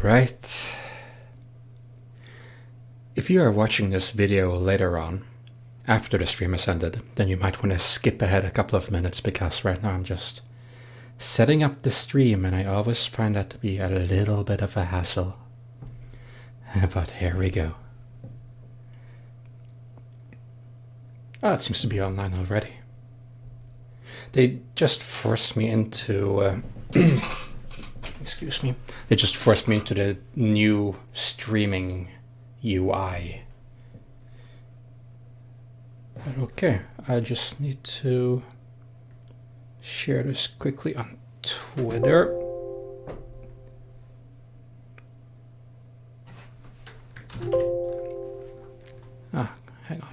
Alright. If you are watching this video later on, after the stream has ended, then you might want to skip ahead a couple of minutes because right now I'm just setting up the stream and I always find that to be a little bit of a hassle. But here we go. Oh, it seems to be online already. They just forced me into... excuse me. They just forced me into the new streaming UI. But okay, I just need to share this quickly on Twitter. Ah, hang on.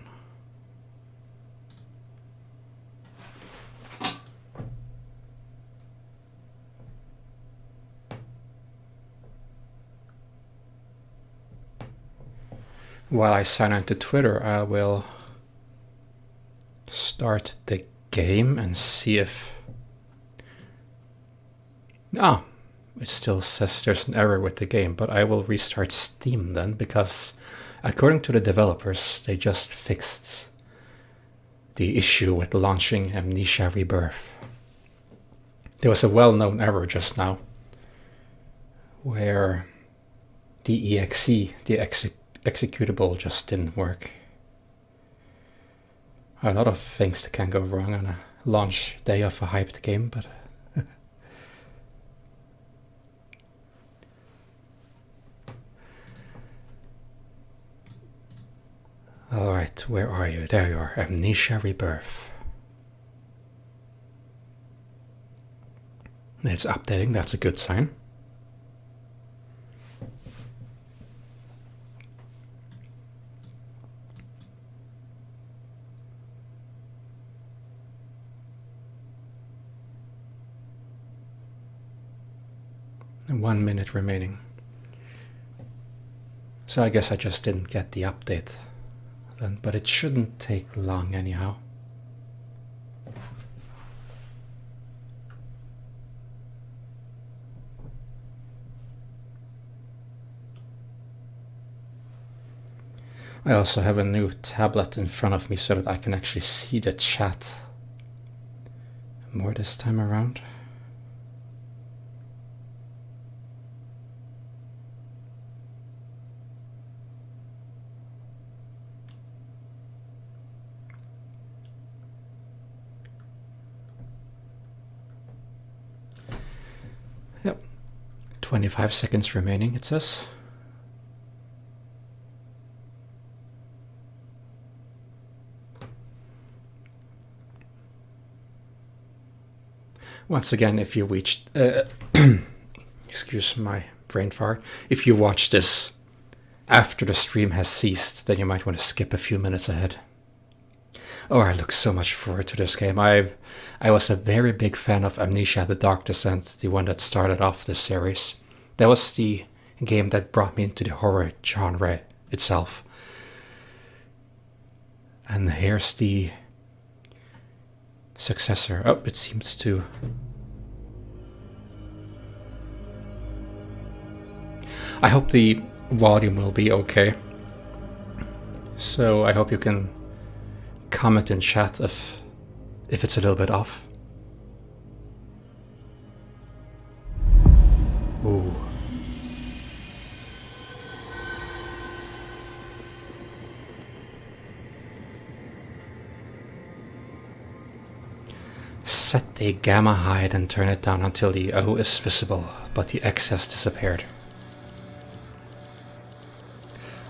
While I sign on to Twitter, I will start the game and see if... Ah, it still says there's an error with the game, but I will restart Steam then, because according to the developers, they just fixed the issue with launching Amnesia Rebirth. There was a well-known error just now, where the exe, the executable, just didn't work. A lot of things that can go wrong on a launch day of a hyped game, but alright, where are you? There you are, Amnesia Rebirth. It's updating, that's a good sign. And 1 minute remaining. So I guess I just didn't get the update then, but it shouldn't take long anyhow. I also have a new tablet in front of me so that I can actually see the chat more this time around. Yep, 25 seconds remaining, it says. Once again, if you reached, excuse my brain fart, if you watch this after the stream has ceased, then you might want to skip a few minutes ahead. Oh, I look so much forward to this game. I was a very big fan of Amnesia: The Dark Descent, the one that started off this series. That was the game that brought me into the horror genre itself. And here's the successor. Oh, it seems to... I hope the volume will be okay. So I hope you can comment in chat if it's a little bit off. Ooh. Set the gamma height and turn it down until the O is visible, but the X has disappeared.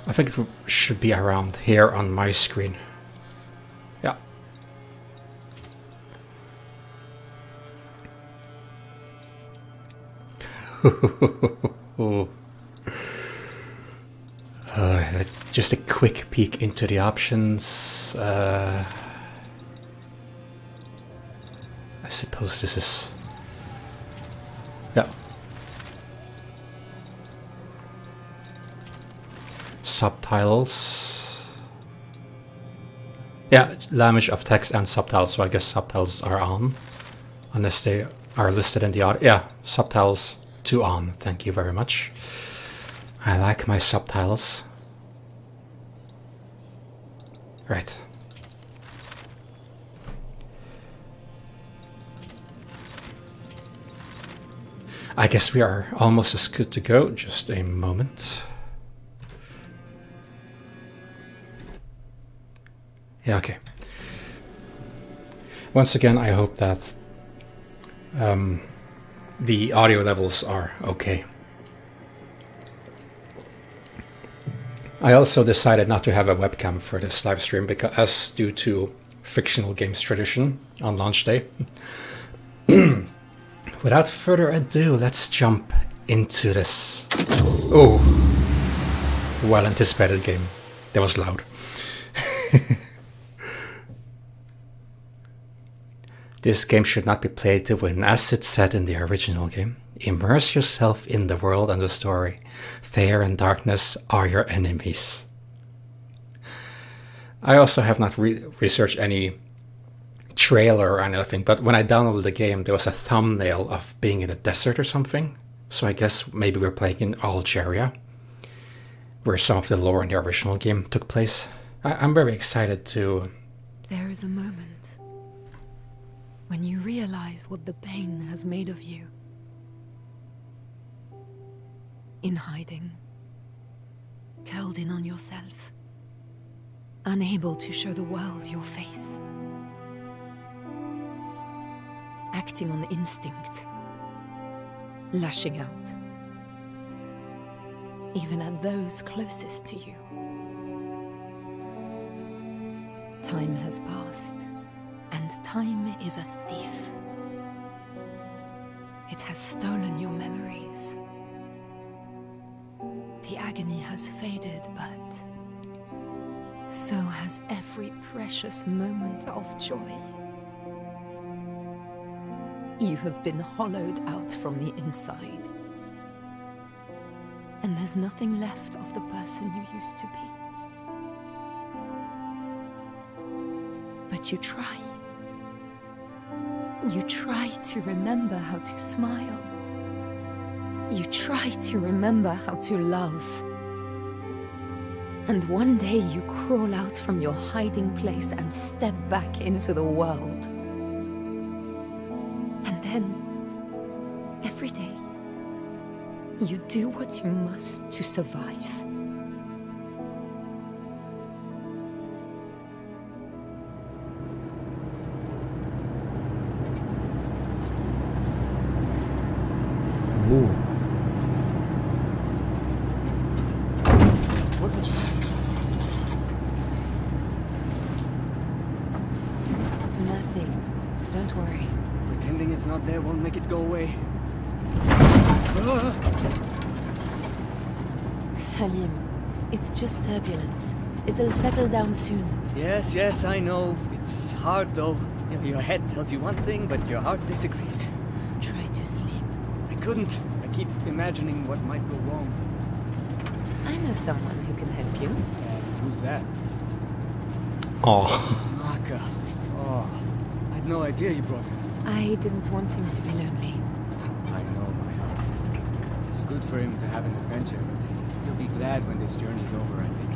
I think it should be around here on my screen. Yeah. Just a quick peek into the options. I suppose this is... Yeah. Subtitles. Yeah, language of text and subtitles, so I guess subtitles are on. Unless they are listed in the audio. Yeah, subtitles to on, thank you very much. I like my subtitles. Right. I guess we are almost as good to go. Just a moment. Yeah, okay. Once again, I hope that the audio levels are okay. I also decided not to have a webcam for this live stream because, due to fictional games tradition on launch day. Without further ado, let's jump into this. Oh, well anticipated game. That was loud. This game should not be played to win, as it said in the original game. Immerse yourself in the world and the story. Fear and darkness are your enemies. I also have not researched any trailer or anything, but when I downloaded the game, there was a thumbnail of being in a desert or something. So I guess maybe we're playing in Algeria, where some of the lore in the original game took place. I'm very excited to... There is a moment when you realize what the pain has made of you. In hiding, curled in on yourself, unable to show the world your face. Acting on instinct, lashing out, even at those closest to you. Time has passed, and time is a thief. It has stolen your memories. The agony has faded, but so has every precious moment of joy. You have been hollowed out from the inside, and there's nothing left of the person you used to be. But you try. You try to remember how to smile. You try to remember how to love. And one day you crawl out from your hiding place and step back into the world. And then, every day, you do what you must to survive. Ooh. Nothing. Don't worry. Pretending it's not there won't make it go away. Salim, it's just turbulence. It'll settle down soon. Yes, I know. It's hard though. You know, your head tells you one thing, but your heart disagrees. Try to sleep. I couldn't. I keep imagining what might go wrong. I know someone who can help you. Who's that? Oh. Maka. Oh, I had no idea you brought him. I didn't want him to be lonely. I know, my heart. It's good for him to have an adventure, but he'll be glad when this journey's over, I think.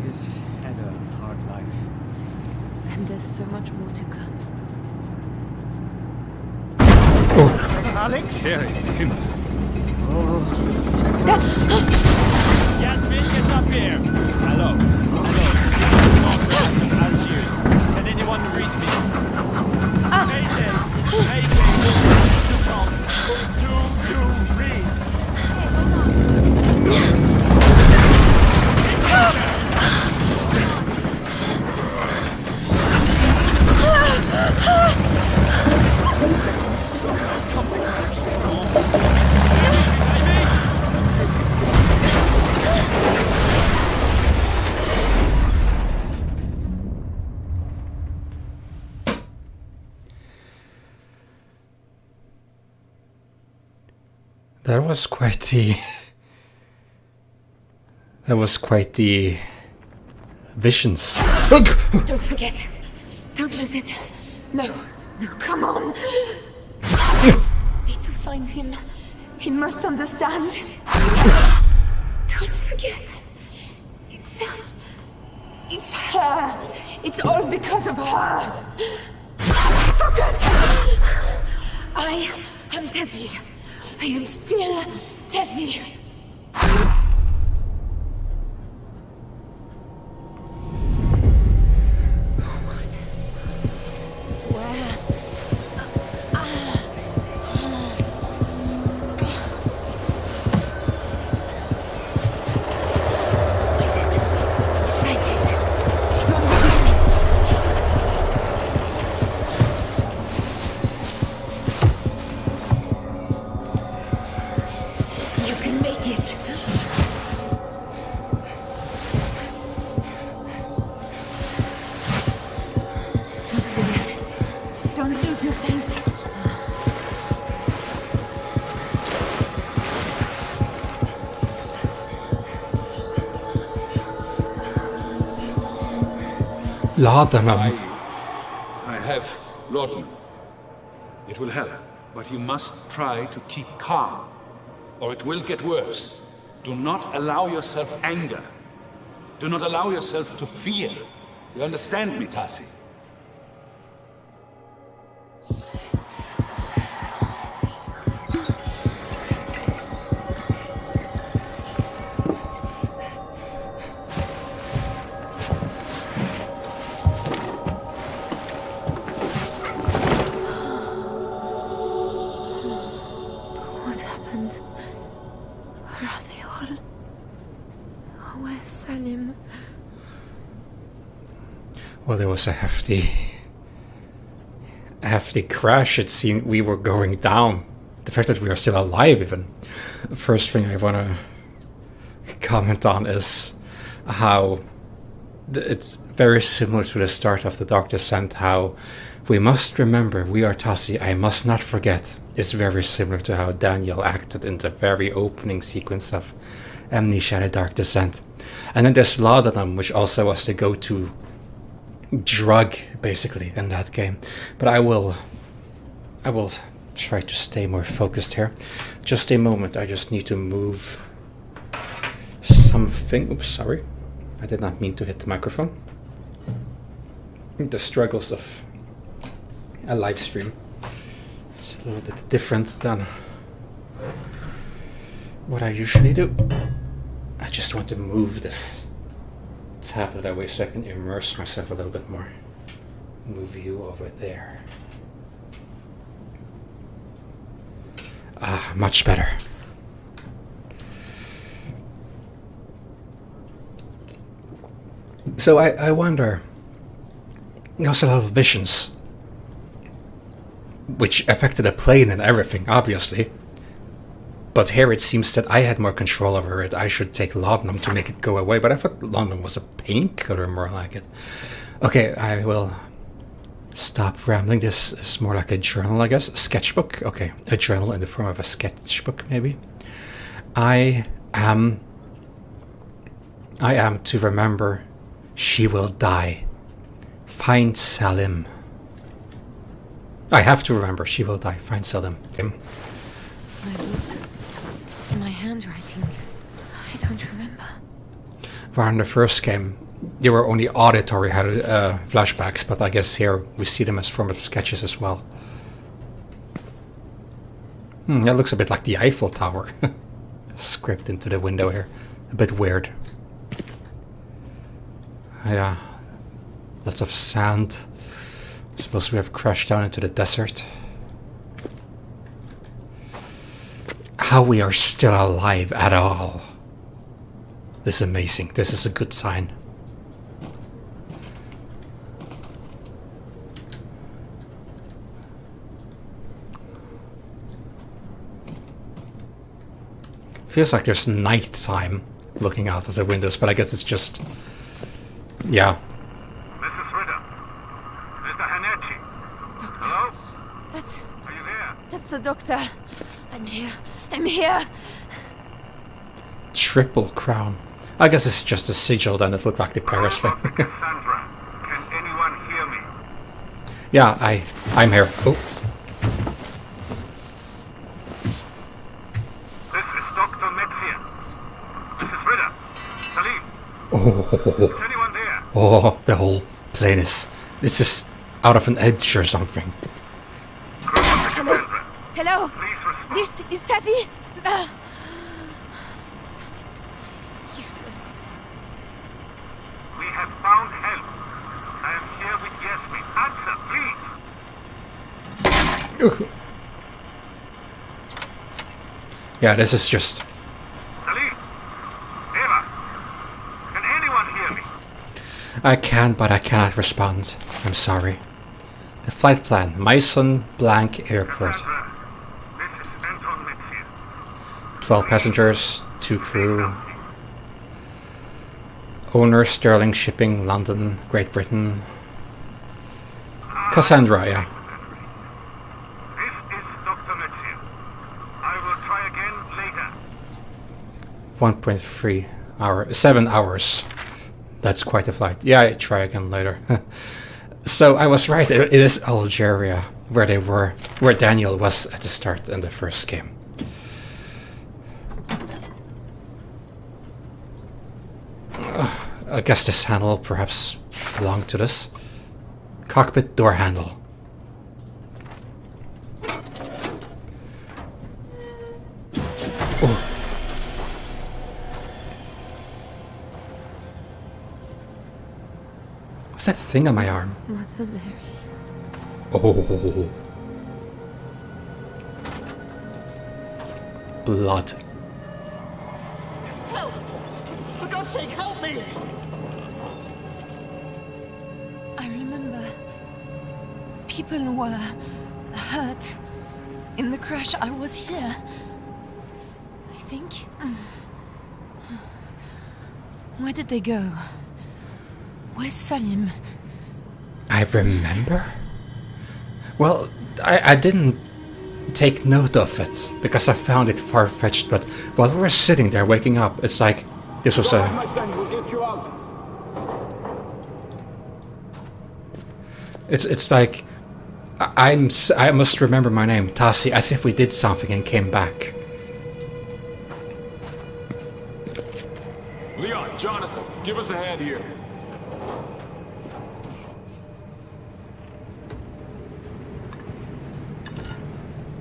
He's had a hard life. And there's so much more to come. Alex? Him. Yasmin, get up here! Hello. This is Algiers. Can anyone read me? Mayday! This is the song. Do you read? That was quite the visions. Don't forget. Don't lose it. No, come on. Need to find him. He must understand. Don't make it. It's her. It's all because of her. Focus! I am Tessie. I am still Tessie. Laudanum. I have laudanum. It will help, but you must try to keep calm, or it will get worse. Do not allow yourself anger. Do not allow yourself to fear. You understand me, Tassi? What happened? Where are they all? Where's Salim? Well, there was a hefty crash. It seemed we were going down. The fact that we are still alive, even. The first thing I want to comment on is how it's very similar to the start of the Dark Descent. How we must remember we are Tassi. I must not forget. It's very similar to how Daniel acted in the very opening sequence of Amnesia: The Dark Descent. And then there's laudanum, which also was the go-to drug, basically, in that game. But I will try to stay more focused here. Just a moment, I just need to move something. Oops, sorry. I did not mean to hit the microphone. The struggles of a live stream. It's a little bit different than what I usually do. I just want to move this tablet away so I can immerse myself a little bit more. Move you over there. Ah, much better. So I wonder, you also have visions, which affected the plane and everything, obviously. But here it seems that I had more control over it. I should take laudanum to make it go away, but I thought laudanum was a painkiller, more like it. Okay, I will stop rambling. This is more like a journal, I guess. A sketchbook? Okay, a journal in the form of a sketchbook, maybe. I am to remember she will die. Find Salim. I have to remember she will die. Find Salim. My book. My handwriting. I don't remember. Where in the first game, they were only auditory flashbacks, but I guess here we see them as form of sketches as well. That looks a bit like the Eiffel Tower. Script into the window here. A bit weird. Yeah. Lots of sand. Suppose we have crashed down into the desert. How we are still alive at all. This is amazing. This is a good sign. Feels like there's night time looking out of the windows, but I guess it's just... yeah. Mrs. Ritter. Mr. Hanechi. Doctor. Hello? That's Are you there? the doctor. I'm here. Triple crown. I guess it's just a sigil, then it looked like the Paris thing. Cassandra. Can anyone hear me? Yeah, I'm here. Oh. This is Dr. Metzian. Mrs. Ritter. Is anyone there? Oh, the whole plane is... This is out of an edge or something. Crew of the Cassandra, Hello? please respond. This is Tazzy? Damn it. Useless. We have found help. I am here with Yasmin. Answer, please. Yeah, this is just... Salim? Eva? Can anyone hear me? I can, but I cannot respond. I'm sorry. The flight plan. Mason Blank Airport. Cassandra, this is Anton Metzier. 12 passengers, 2 crew. Owner Sterling Shipping, London, Great Britain. Cassandra, yeah. This is Dr. Metzier. I will try again later. 1.3 hour, 7 hours. That's quite a flight. Yeah, I try again later. So I was right. It is Algeria where they were, where Daniel was at the start in the first game. I guess this handle perhaps belonged to this. Cockpit door handle. Oh. What's that thing on my arm? Mother Mary. Oh. Blood. Help! For God's sake, help me! I remember people were hurt in the crash. I was here. I think. Where did they go? Where's Salim? I remember? Well, I didn't take note of it because I found it far-fetched, but while we were sitting there waking up, it's like this was a... My friend, we'll get you out. It's like I must remember my name, Tasi, as if we did something and came back. Leon, Jonathan, give us a hand here.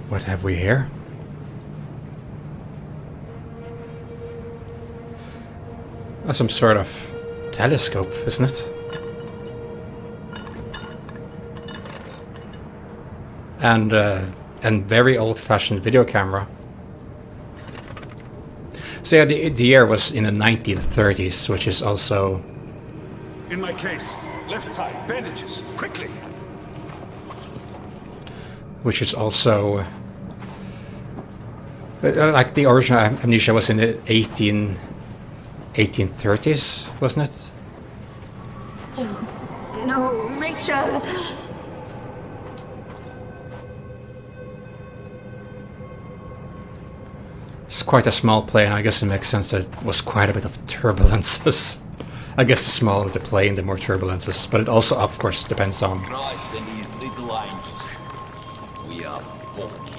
What have we here? Oh, some sort of telescope, isn't it? And very old-fashioned video camera. So yeah, the year was in the 1930s, which is also... In my case, left side, bandages, quickly. Which is also... like the original Amnesia was in the 1830s, wasn't it? No, Rachel! It's quite a small plane. I guess it makes sense that it was quite a bit of turbulences. I guess the smaller the plane, the more turbulences. But it also, of course, depends on... Christ and these little angels. We are folk here.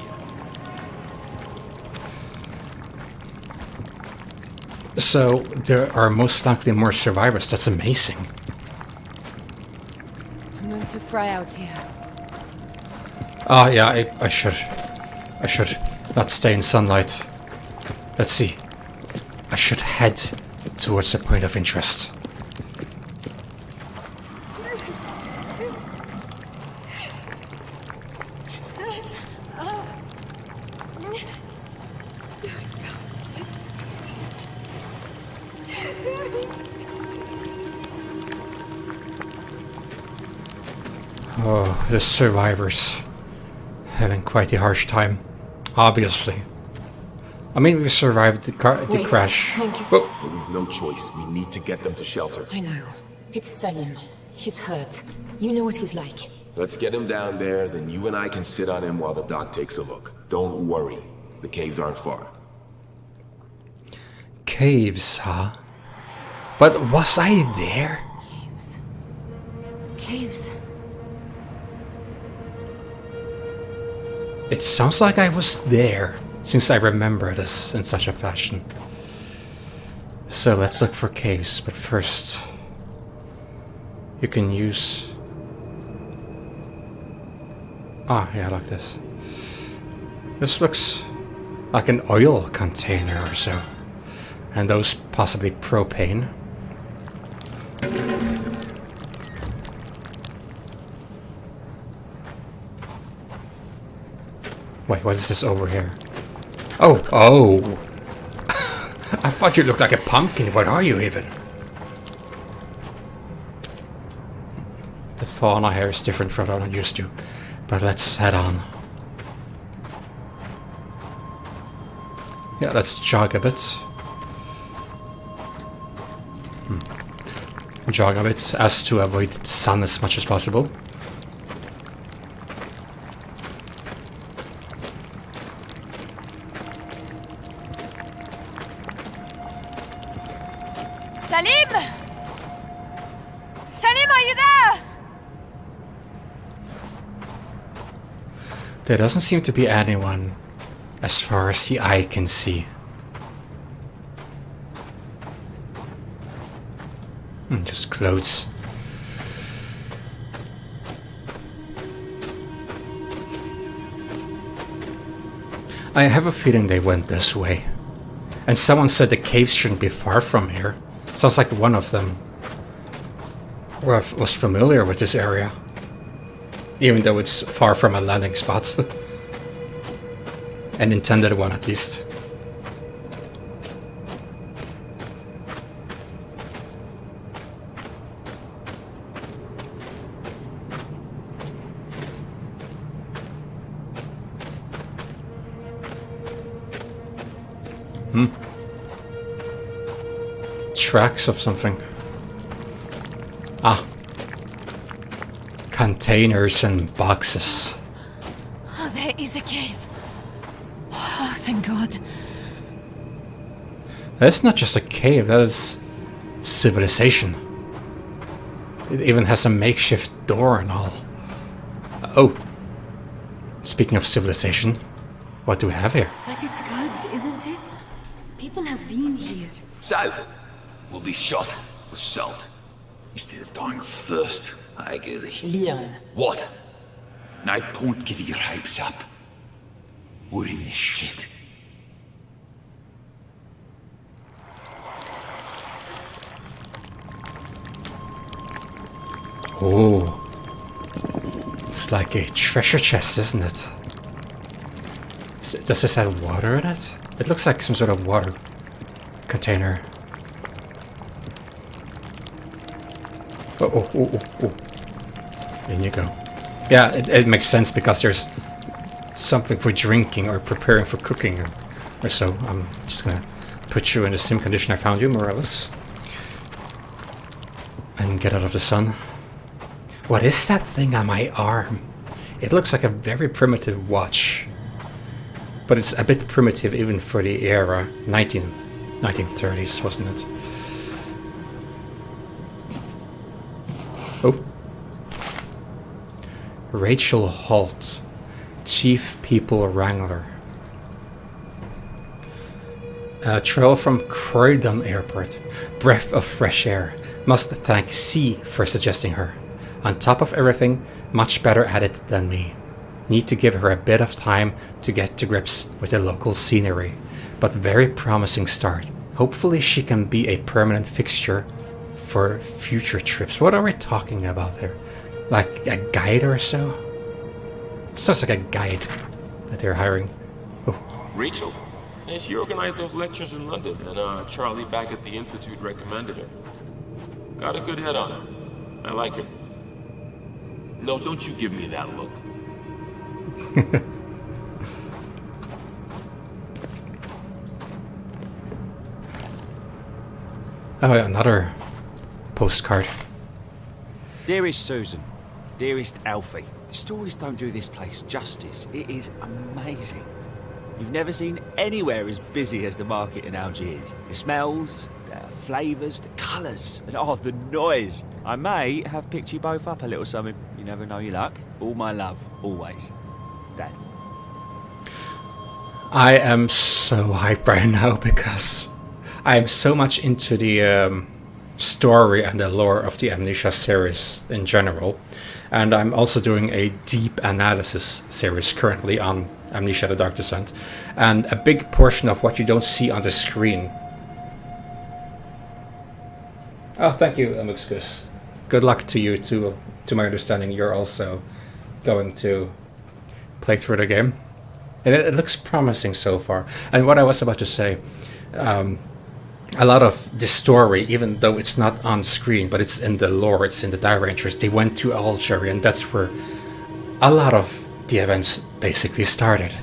So, there are most likely more survivors. That's amazing. I'm going to fry out here. Oh, yeah, I should not stay in sunlight. Let's see. I should head towards a point of interest. Oh, the survivors having quite a harsh time, obviously. I mean, we survived the crash. Thank you. Oh, But we've no choice. We need to get them to shelter. I know. It's Salim. He's hurt. You know what he's like. Let's get him down there, then you and I can sit on him while the doc takes a look. Don't worry. The caves aren't far. caves, huh? But was I there? Caves. Caves. It sounds like I was there, since I remember this in such a fashion. So let's look for caves, but first you can use... Ah, yeah, like this. This looks like an oil container or so. And those possibly propane. Wait, what is this over here? Oh, oh! I thought you looked like a pumpkin. What are you even? The fauna here is different from what I'm used to. But let's head on. Yeah, let's jog a bit. Jog a bit as to avoid the sun as much as possible. Salim! Salim, are you there? There doesn't seem to be anyone as far as the eye can see. Just clothes. I have a feeling they went this way. And someone said the caves shouldn't be far from here. Sounds like one of them was familiar with this area. Even though it's far from a landing spot. An intended one, at least. Tracks of something. Ah. Containers and boxes. Oh, there is a cave. Oh, thank God. That's not just a cave, that is civilization. It even has a makeshift door and all. Oh. Speaking of civilization, what do we have here? But it's good, isn't it? People have been here. So, we'll be shot with salt instead of dying of thirst. I agree. Leon. What? No point getting your hopes up. We're in this shit. Oh. It's like a treasure chest, isn't it? Does this have water in it? It looks like some sort of water container. Oh. In you go. Yeah, it makes sense because there's something for drinking or preparing for cooking or so. I'm just gonna put you in the same condition I found you, more or less. And get out of the sun. What is that thing on my arm? It looks like a very primitive watch. But it's a bit primitive even for the era. 1930s, wasn't it? Oh. Rachel Holt, Chief People Wrangler. Travel from Croydon Airport. Breath of fresh air. Must thank C for suggesting her. On top of everything, much better at it than me. Need to give her a bit of time to get to grips with the local scenery. But very promising start. Hopefully she can be a permanent fixture for future trips. What are we talking about here? Like a guide or so? Sounds like a guide that they're hiring. Oh. Rachel? Yeah, she organized those lectures in London, and Charlie back at the Institute recommended her. Got a good head on her. I like her. No, don't you give me that look. Oh, another postcard. Dearest Susan, dearest Alfie, the stories don't do this place justice. It is amazing. You've never seen anywhere as busy as the market in Algiers. The smells, the flavours, the colours, and the noise. I may have picked you both up a little something. You never know your luck. All my love, always. Dad. I am so hyped right now because I'm so much into the story and the lore of the Amnesia series in general. And I'm also doing a deep analysis series currently on Amnesia the Dark Descent. And a big portion of what you don't see on the screen. Oh, thank you, Amuxkus. Good luck to you too. To my understanding, you're also going to play through the game. And it looks promising so far. And what I was about to say, a lot of the story, even though it's not on screen, but it's in the lore, it's in the diary entries, they went to Algeria, and that's where a lot of the events basically started.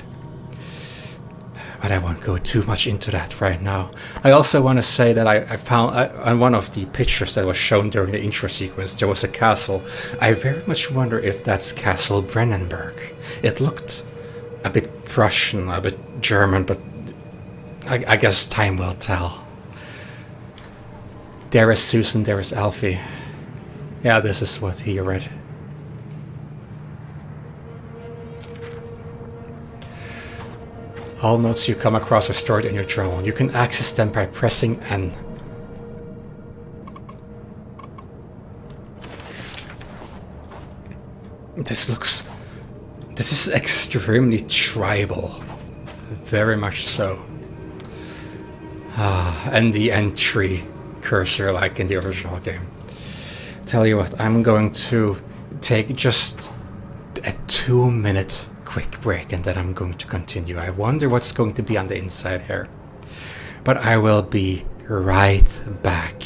But I won't go too much into that right now. I also want to say that I found on one of the pictures that was shown during the intro sequence, there was a castle. I very much wonder if that's Castle Brennenberg. It looked a bit Prussian, a bit German, but I guess time will tell. There is Susan, there is Alfie. Yeah, this is what he read. All notes you come across are stored in your journal. You can access them by pressing N. This is extremely tribal. Very much so. And the entry cursor like in the original game. Tell you what, I'm going to take just a 2-minute quick break and then I'm going to continue. I wonder what's going to be on the inside here. But I will be right back.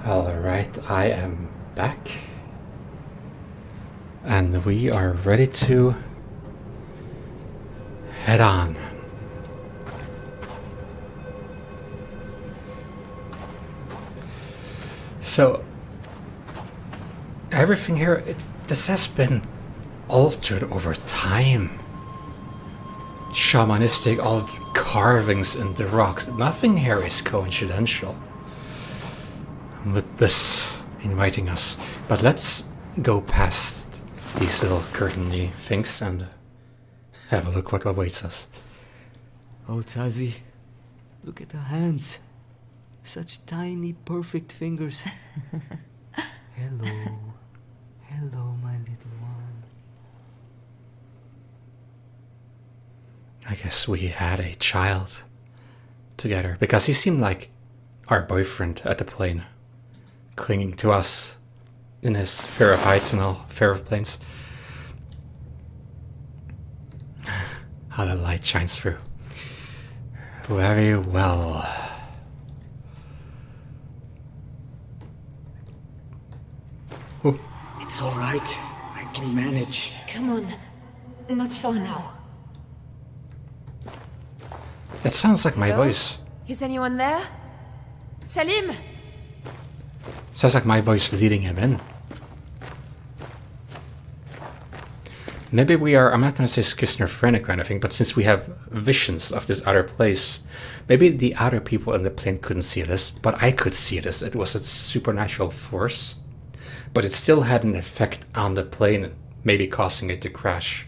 Alright, I am back. And we are ready to head on. So, everything here, this has been altered over time. Shamanistic, all carvings in the rocks. Nothing here is coincidental with this inviting us. But let's go past these little curtainy things and have a look what awaits us. Oh, Tazi, look at the hands. Such tiny, perfect fingers. Hello. Hello, my little one. I guess we had a child together, because he seemed like our boyfriend at the plane, clinging to us in his fear of heights and all fear of planes. How the light shines through. Very well. It's all right. I can manage. Come on. Not far now. That sounds like my Hello? voice. Is anyone there? Salim! Sounds like my voice leading him in. Maybe we are, I'm not going to say schizophrenic or anything, but since we have visions of this other place, maybe the other people in the plane couldn't see this, but I could see this. It was a supernatural force, but it still had an effect on the plane, maybe causing it to crash.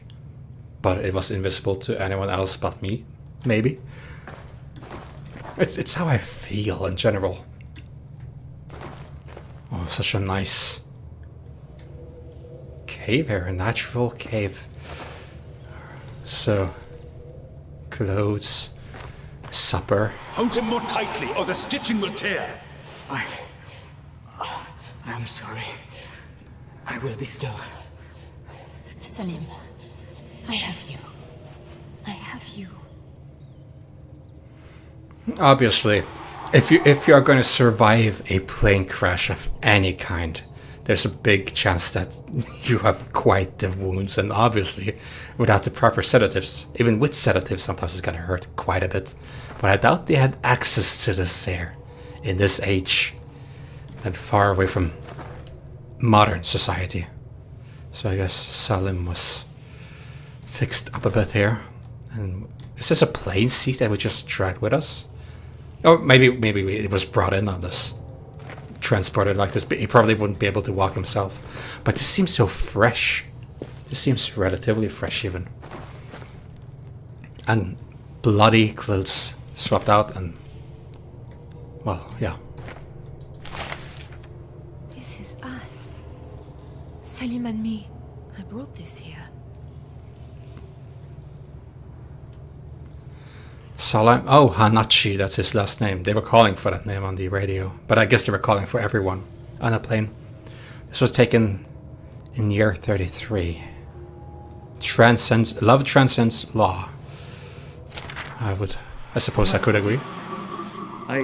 But it was invisible to anyone else but me, maybe. It's how I feel in general. Oh, such a nice cave here, a natural cave. So, clothes, supper. Hold him more tightly, or the stitching will tear. I'm sorry. I will be still. Salim, I have you. I have you. Obviously, if you are going to survive a plane crash of any kind, there's a big chance that you have quite the wounds, and obviously, without the proper sedatives, even with sedatives, sometimes it's gonna hurt quite a bit. But I doubt they had access to this here in this age, and far away from modern society. So I guess Salim was fixed up a bit here. And is this a plane seat that we just dragged with us? Or maybe it was brought in on this, transported like this, but he probably wouldn't be able to walk himself. But this seems so fresh. This seems relatively fresh even. And bloody clothes swapped out and, well, yeah. This is us. Salim and me. I brought this here. Salam. Oh, Hanachi, that's his last name. They were calling for that name on the radio, but I guess they were calling for everyone on a plane. This was taken in year 33. Love transcends law. I suppose I could agree. I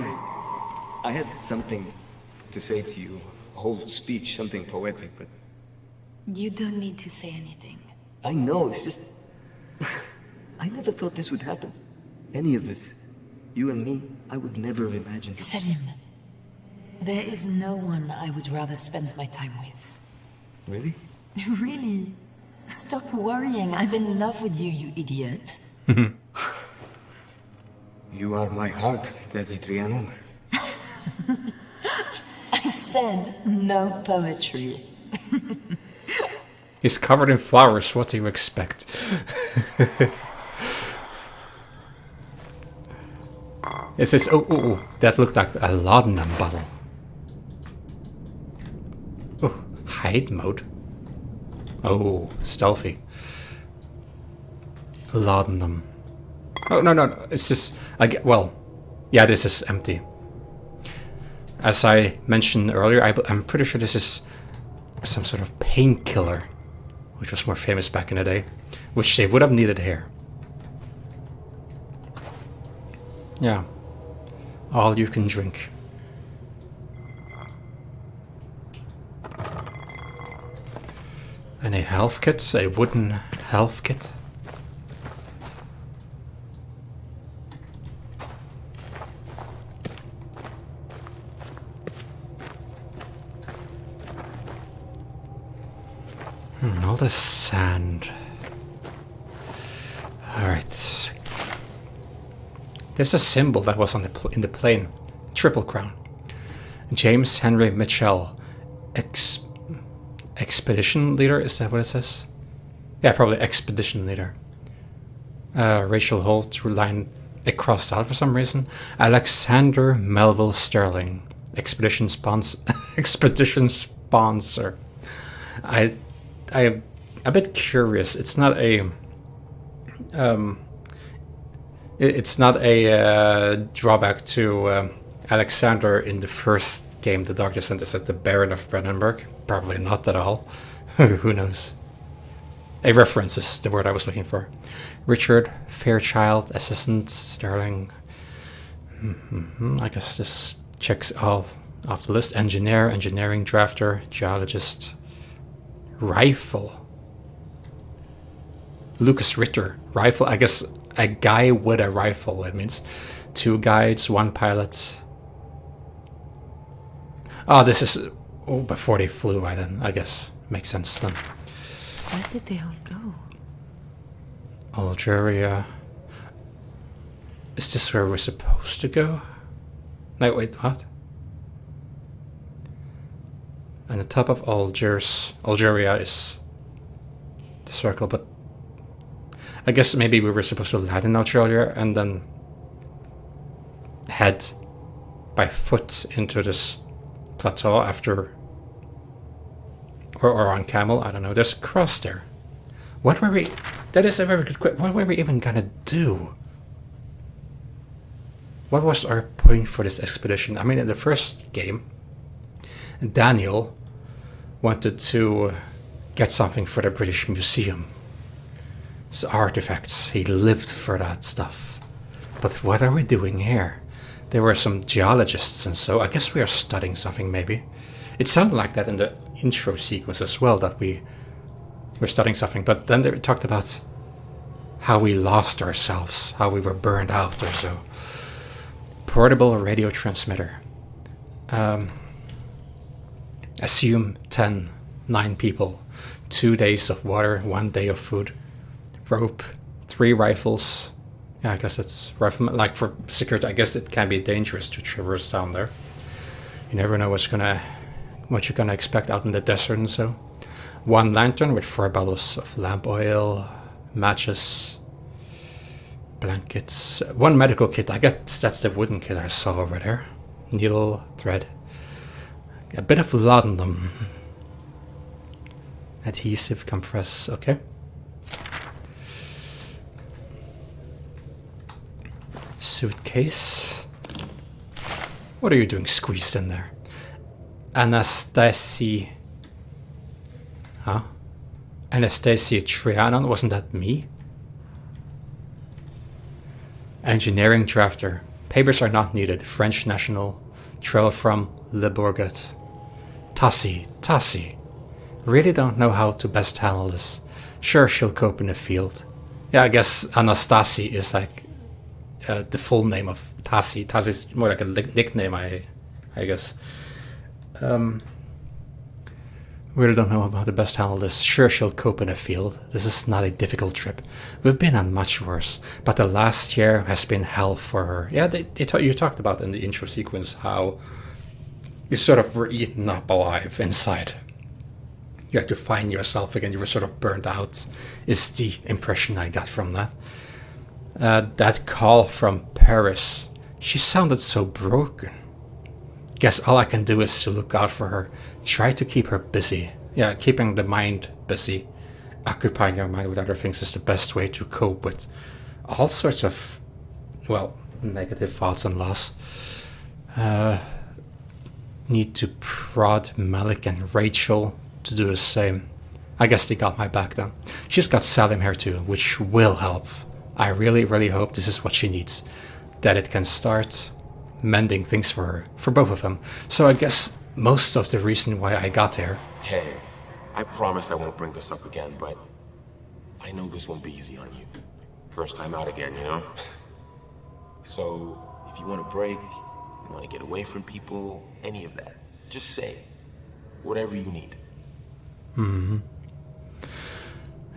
had something to say to you. A whole speech, something poetic, but... You don't need to say anything. I know, it's just... I never thought this would happen. Any of this. You and me, I would never have imagined it. Salim, there is no one I would rather spend my time with. Really? Really? Stop worrying. I'm in love with you, you idiot. You are my heart, Desi Trianon. I said no poetry. He's covered in flowers, what do you expect? It says, oh, that looked like a laudanum bottle. Oh, hide mode. Oh, stealthy. Laudanum. Oh, no, it's just, well, yeah, this is empty. As I mentioned earlier, I'm pretty sure this is some sort of painkiller, which was more famous back in the day, which they would have needed here. Yeah. All you can drink. And a health kit, a wooden health kit. All the sand. Alright. There's a symbol that was on in the plane. Triple Crown. James Henry Mitchell. Expedition leader, is that what it says? Yeah, probably expedition leader. Rachel Holt line it crossed out for some reason. Alexander Melville Sterling. Expedition sponsor. I'm a bit curious. It's not a drawback to Alexander in the first game the Doctor sent us at the Baron of Brandenburg. Probably not at all. Who knows? A reference is the word I was looking for. Richard Fairchild, Assistant Sterling. I guess this checks all off the list. Engineering drafter, geologist. rifle. Lucas Ritter rifle. I guess a guy with a rifle. It means 2 guides, 1 pilot. Oh, this is before they flew. I guess makes sense then. Where did they all go? Algeria. Is this where we're supposed to go? No, wait, what? And the top of Algeria is the circle, but I guess maybe we were supposed to land in Algeria and then head by foot into this plateau after, or on camel, I don't know. There's a cross there. What were we, that is a very good question. What were we even gonna do? What was our point for this expedition? I mean, in the first game, Daniel wanted to get something for the British Museum. His artifacts. He lived for that stuff. But what are we doing here? There were some geologists and so I guess we are studying something maybe. It sounded like that in the intro sequence as well, that we were studying something. But then they talked about how we lost ourselves, how we were burned out or so. Portable radio transmitter. Assume 9 people. 2 days of water, 1 day of food. Rope, 3 rifles. Yeah, I guess it's rifleman. Like for security, I guess it can be dangerous to traverse down there. You never know what you're gonna expect out in the desert and so. 1 lantern with 4 bottles of lamp oil, matches, blankets, 1 medical kit. I guess that's the wooden kit I saw over there. Needle, thread, a bit of laudanum, adhesive, compress. Okay. Suitcase. What are you doing squeezed in there? Anastasia. Huh? Anastasia Trianon, wasn't that me? Engineering drafter. Papers are not needed. French national. Trail from Le Bourget. Tassie. Really don't know how to best handle this. Sure, she'll cope in the field. Yeah, I guess Anastasia is like the full name of Tassie. Tassie's more like a nickname, I guess. Really don't know how to best handle this. Sure, she'll cope in the field. This is not a difficult trip. We've been on much worse, but the last year has been hell for her. Yeah, you talked about in the intro sequence how you sort of were eaten up alive inside. You had to find yourself again. You were sort of burned out, is the impression I got from that. That call from Paris. She sounded so broken. Guess all I can do is to look out for her. Try to keep her busy. Yeah, keeping the mind busy. Occupying your mind with other things is the best way to cope with all sorts of, well, negative thoughts and loss. Need to prod Malik and Rachel to do the same. I guess they got my back then. She's got Salim here too, which will help. I really, really hope this is what she needs. That it can start mending things for her, for both of them. So I guess most of the reason why I got here. Hey, I promise I won't bring this up again, but I know this won't be easy on you. First time out again, you know? So, if you want a break, you want to get away from people, any of that, just say whatever you need. Mm-hmm.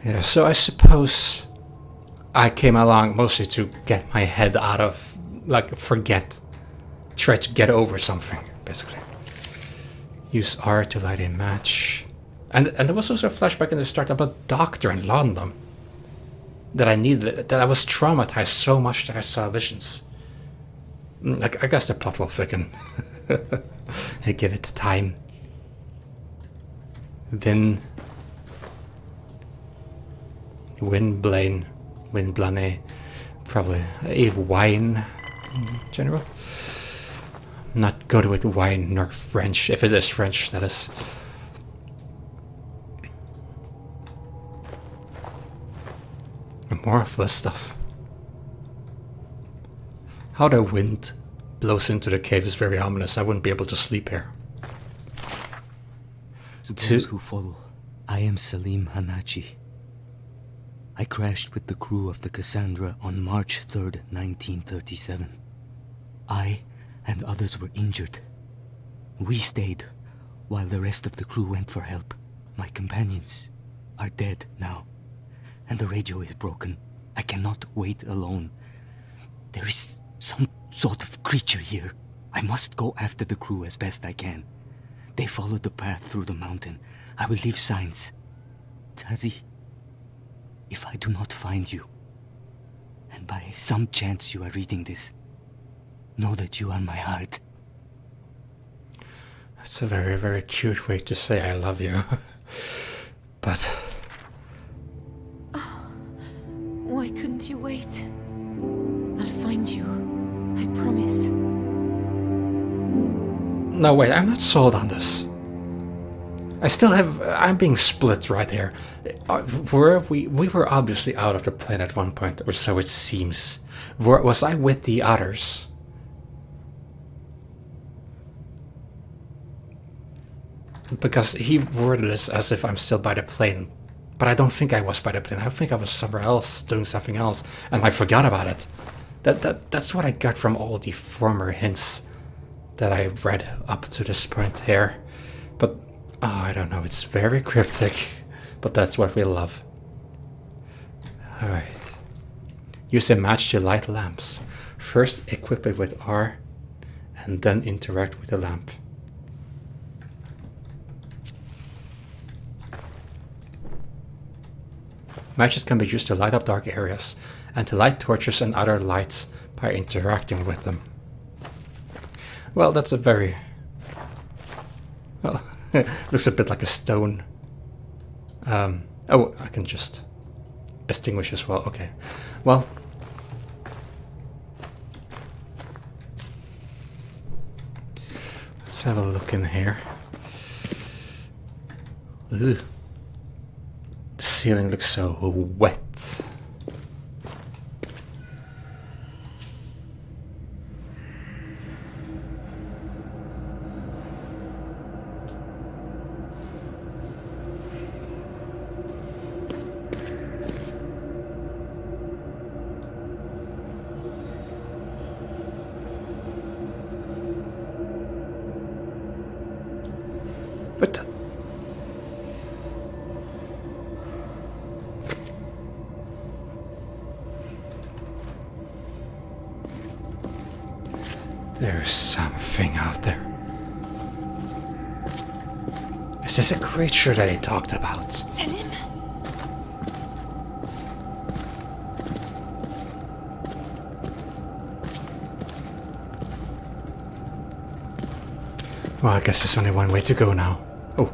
Yeah, so I suppose I came along mostly to get my head out of, like, try to get over something, basically. Use art to light a match. And there was also a flashback in the start about Doctor in London. That I needed, that I was traumatized so much that I saw visions. Like, I guess the plot will thicken. I give it time. Windblane, probably a wine in general. Not good with wine nor French, if it is French, that is. And more of this stuff. How the wind blows into the cave is very ominous. I wouldn't be able to sleep here. To those who follow, I am Salim Hanachi. I crashed with the crew of the Cassandra on March 3rd, 1937. I and others were injured. We stayed while the rest of the crew went for help. My companions are dead now, and the radio is broken. I cannot wait alone. There is some sort of creature here. I must go after the crew as best I can. They followed the path through the mountain. I will leave signs. Tazi, if I do not find you, and by some chance you are reading this, know that you are my heart. That's a very, very cute way to say I love you. But... Why couldn't you wait? I'll find you. I promise. No, wait, I'm not sold on this. I'm being split right here. We were obviously out of the plane at one point, or so it seems. Was I with the others? Because he worded this as if I'm still by the plane. But I don't think I was by the plane. I think I was somewhere else, doing something else, and I forgot about it. That's what I got from all the former hints that I read up to this point here. But, I don't know, it's very cryptic, but that's what we love. Alright. Use a match to light lamps. First equip it with R, and then interact with the lamp. Matches can be used to light up dark areas, and to light torches and other lights by interacting with them. Well, that's a very... Well, looks a bit like a stone. Oh, I can just extinguish as well. Okay. Well... Let's have a look in here. Ugh. The ceiling looks so wet. But there's something out there. Is this a creature that he talked about? Salim? Well, I guess there's only one way to go now. Oh.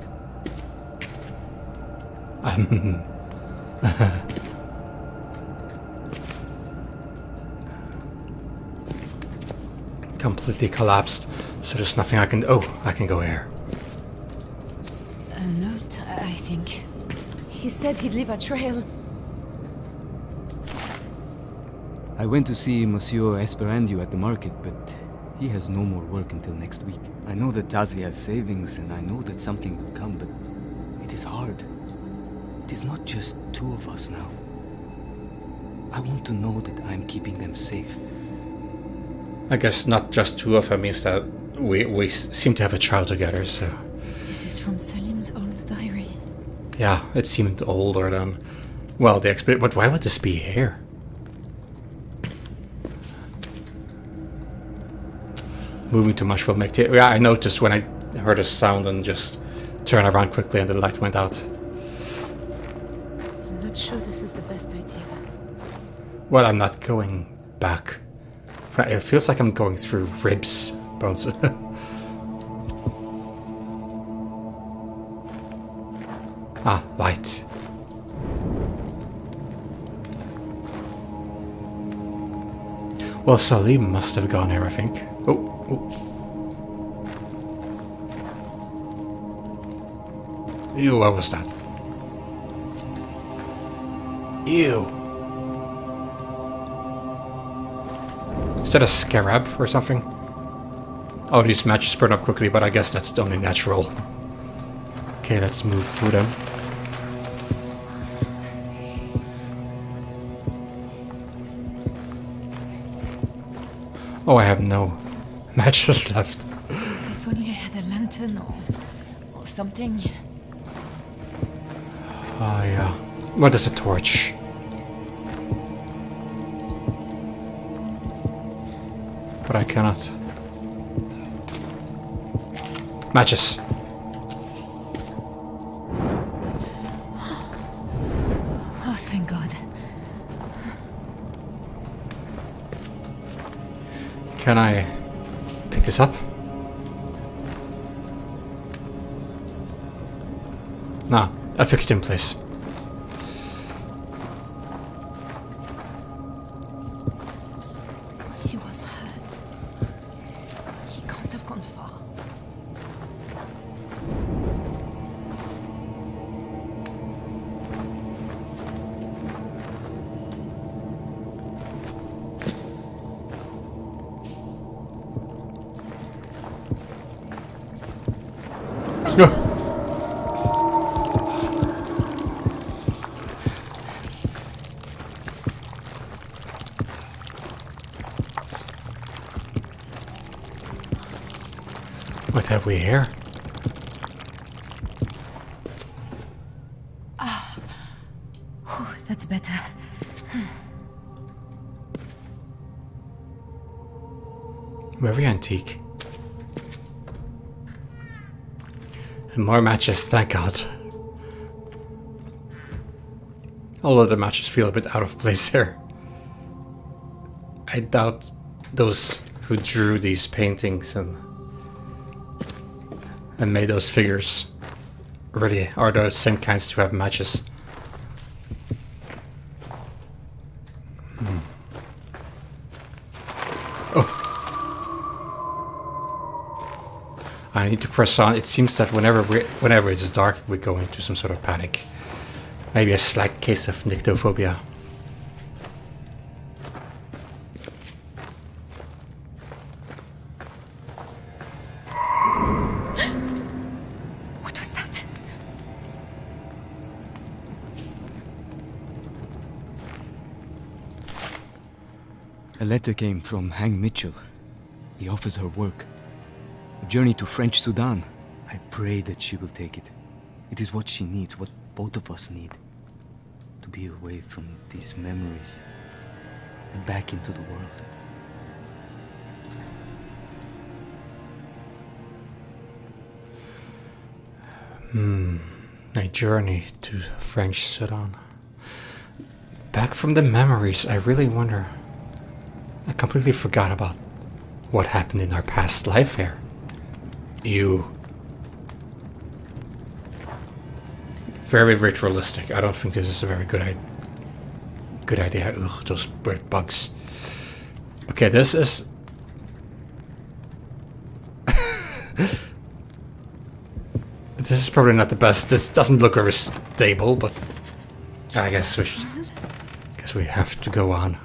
Completely collapsed, so there's nothing I can... Oh, I can go here. A note, I think. He said he'd leave a trail. I went to see Monsieur Esperandio at the market, but he has no more work until next week. I know that Tazi has savings, and I know that something will come, but it is hard. It is not just two of us now. I want to know that I'm keeping them safe. I guess not just two of them means that we seem to have a child together, so... This is from Salim's old diary. Yeah, it seemed older than... Well, the experience... But why would this be here? Moving too much will make... Yeah, I noticed when I heard a sound and just turned around quickly and the light went out. I'm not sure this is the best idea. Well, I'm not going back. It feels like I'm going through ribs, bones. Ah, light. Well, Salim must have gone here, I think. Oh. Ew, what was that? Ew. Is that a scarab or something? Oh, these matches burn up quickly, but I guess that's only natural. Okay, let's move through them. Oh, I have no matches left. If only I had a lantern or something. Oh, yeah. What is a torch? But I cannot. Matches. Oh, thank God. Can I pick this up? No, I fixed in place. He was hurt. He can't have gone far. No. What have we here? That's better. Very antique. And more matches, thank God. All of the matches feel a bit out of place here. I doubt those who drew these paintings and made those figures really are the same kinds to have matches. Oh. I need to press on. It seems that whenever it's dark, we go into some sort of panic. Maybe a slight case of nyctophobia. What was that? A letter came from Hang Mitchell. He offers her work. A journey to French Sudan. I pray that she will take it. It is what she needs, what both of us need. To be away from these memories and back into the world. A journey to French Sudan. Back from the memories, I really wonder. I completely forgot about what happened in our past life here. You. Very ritualistic. I don't think this is a very good idea. Ugh, those weird bugs. Okay, this is... This is probably not the best. This doesn't look very stable, but I guess we have to go on.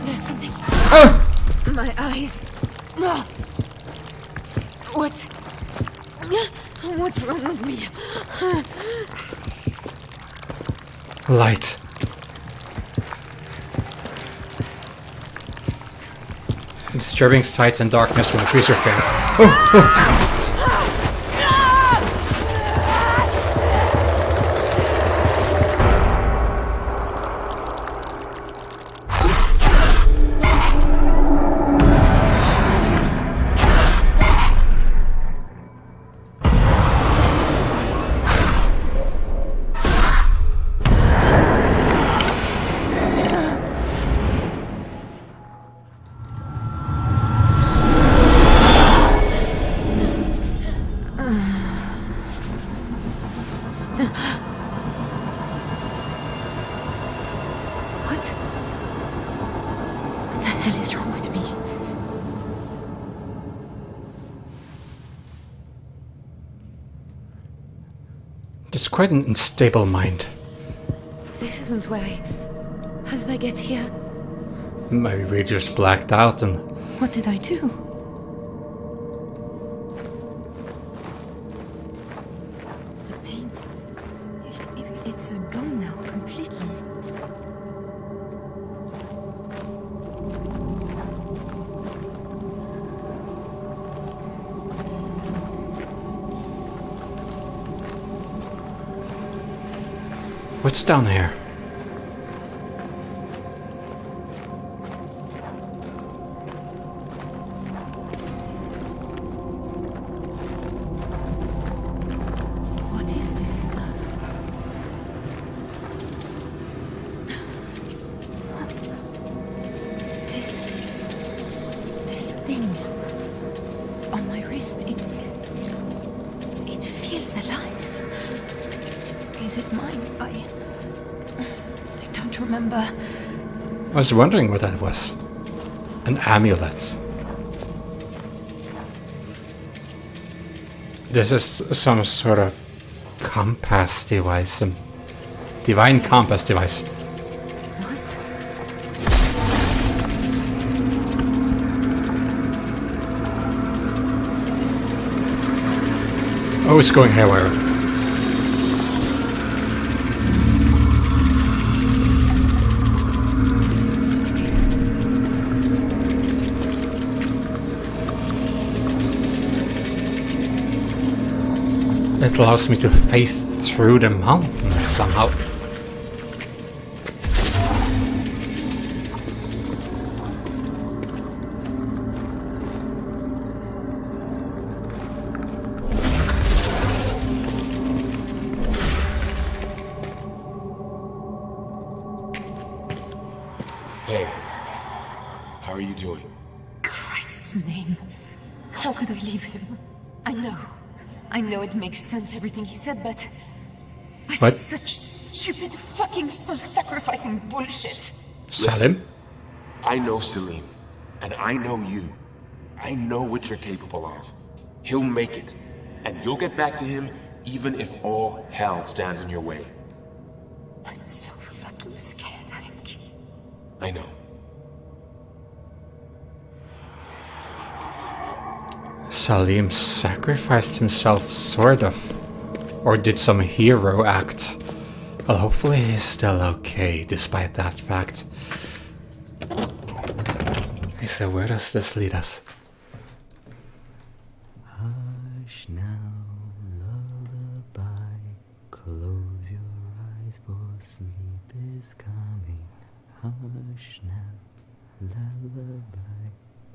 There's something. My eyes. What's wrong with me? Light. Disturbing sights and darkness will increase your fear. Oh. What the hell is wrong with me? It's quite an unstable mind. This isn't where I... How did I get here? Maybe we just blacked out and... What did I do? The pain... It's gone now, completely. What's down here? What is this stuff? This thing on my wrist, it feels alive. Is it mine? I don't remember. I was wondering what that was. An amulet. This is some sort of compass device, some divine compass device. What? Oh, it's going haywire. It allows me to face through the mountains somehow. Hey, how are you doing? Christ's name. How could I leave him? I know it makes sense, everything he said, but What? it's such stupid fucking self-sacrificing bullshit. Salim? I know Salim, and I know you. I know what you're capable of. He'll make it, and you'll get back to him even if all hell stands in your way. I'm so fucking scared, Hank. I know. Salim sacrificed himself, sort of. Or did some hero act. Well, hopefully he's still okay, despite that fact. Okay, so where does this lead us? Hush now, lullaby. Close your eyes, for sleep is coming. Hush now, lullaby.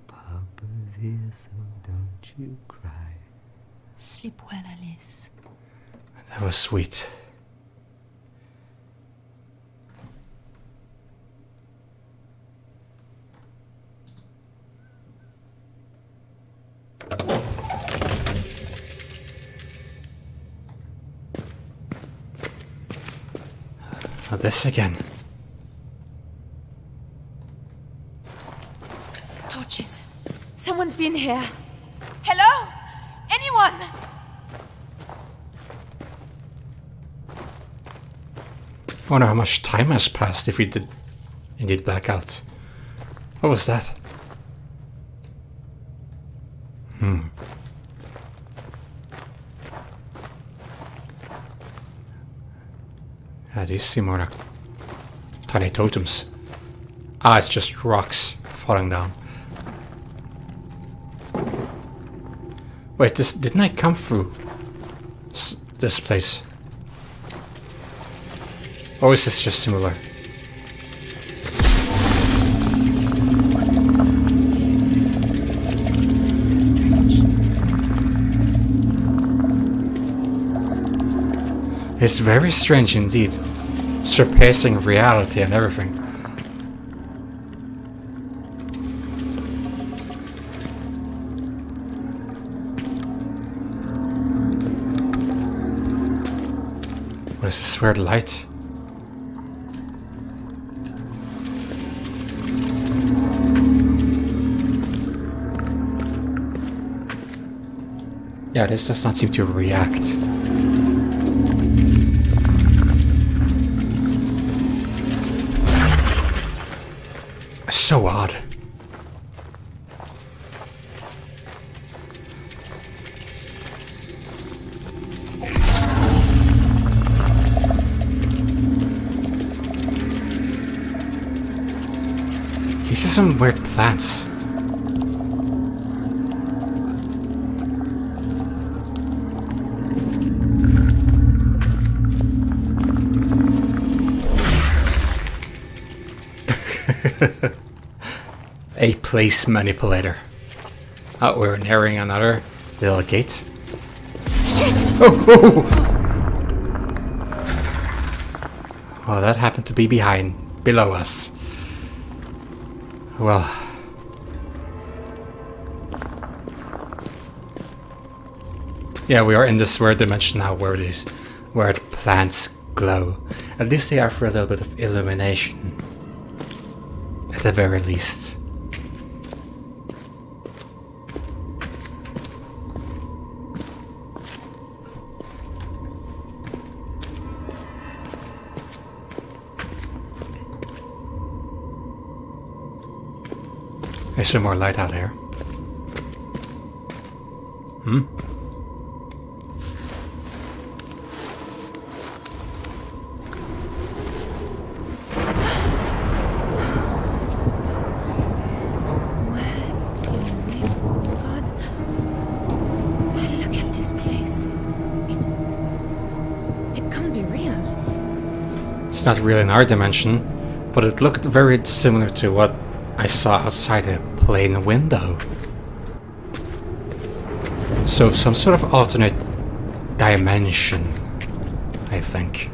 Papa's here, so don't you cry. Sleep well, Alice. That was sweet. Not this again. Torches. Someone's been here. Hello? Anyone? I wonder how much time has passed if we did indeed black out. What was that? Yeah, these seem more like tiny totems. Ah, it's just rocks falling down. Wait, didn't I come through this place? Or is this just similar? What's about these places? This is so strange. It's very strange indeed. Surpassing reality and everything. What is this weird light? Yeah, this does not seem to react. So odd. These are some weird plants. A place manipulator. Oh, we're nearing another little gate. Shit! Oh! Well, that happened to be below us. Well. Yeah, we are in this weird dimension now where the plants glow. At least they are for a little bit of illumination. At the very least. There's some more light out here. Hmm? Not really in our dimension, but it looked very similar to what I saw outside a plane window. So some sort of alternate dimension, I think.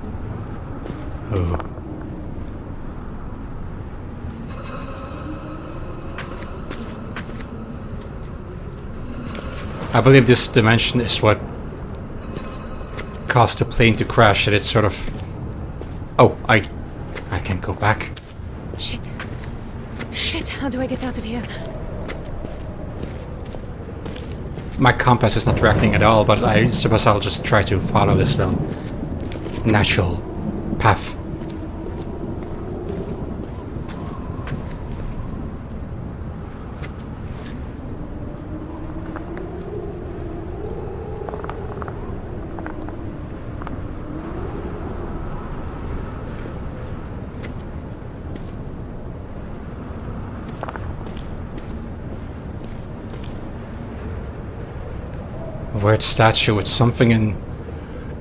Oh. I believe this dimension is what caused the plane to crash, and it's sort of... Oh, I can't go back. Shit. Shit, how do I get out of here? My compass is not reacting at all, but I suppose I'll just try to follow this little natural path. Weird statue with something in...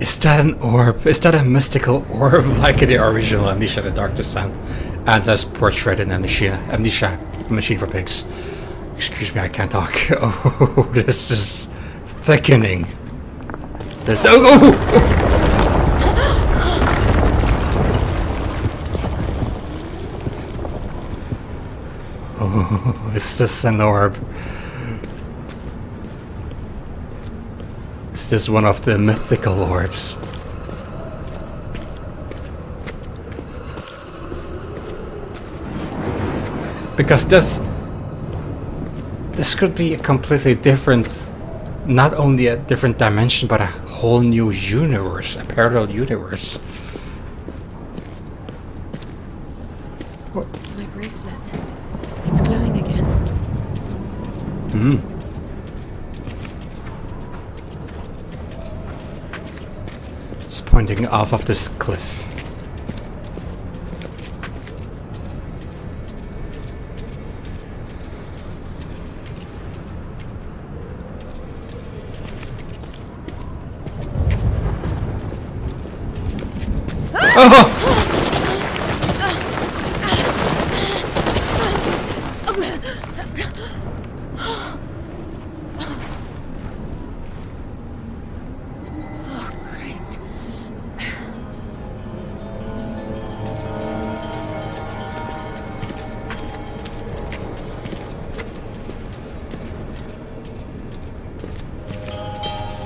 Is that an orb? Is that a mystical orb like in the original Amnesia: The Dark Descent? And as portrayed in Amnesia, Machine for Pigs. Excuse me, I can't talk. Oh, this is thickening. This... Oh! Oh, is this an orb? Is this one of the mythical orbs? Because this could be a completely different, not only a different dimension, but a whole new universe, a parallel universe. My bracelet. It's glowing again. Hmm. It's pointing off of this cliff. Oh!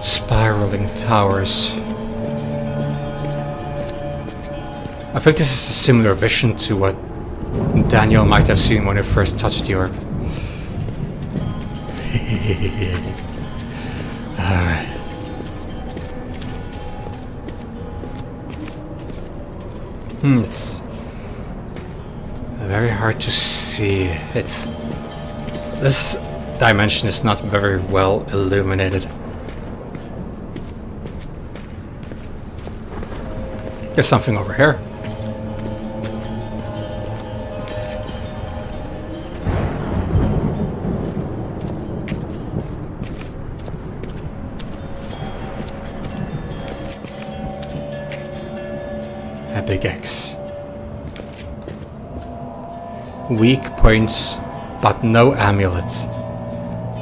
Spiraling towers. I think this is a similar vision to what Daniel might have seen when he first touched the orb. It's very hard to see. This dimension is not very well illuminated. There's something over here. A big X. Weak points, but no amulets.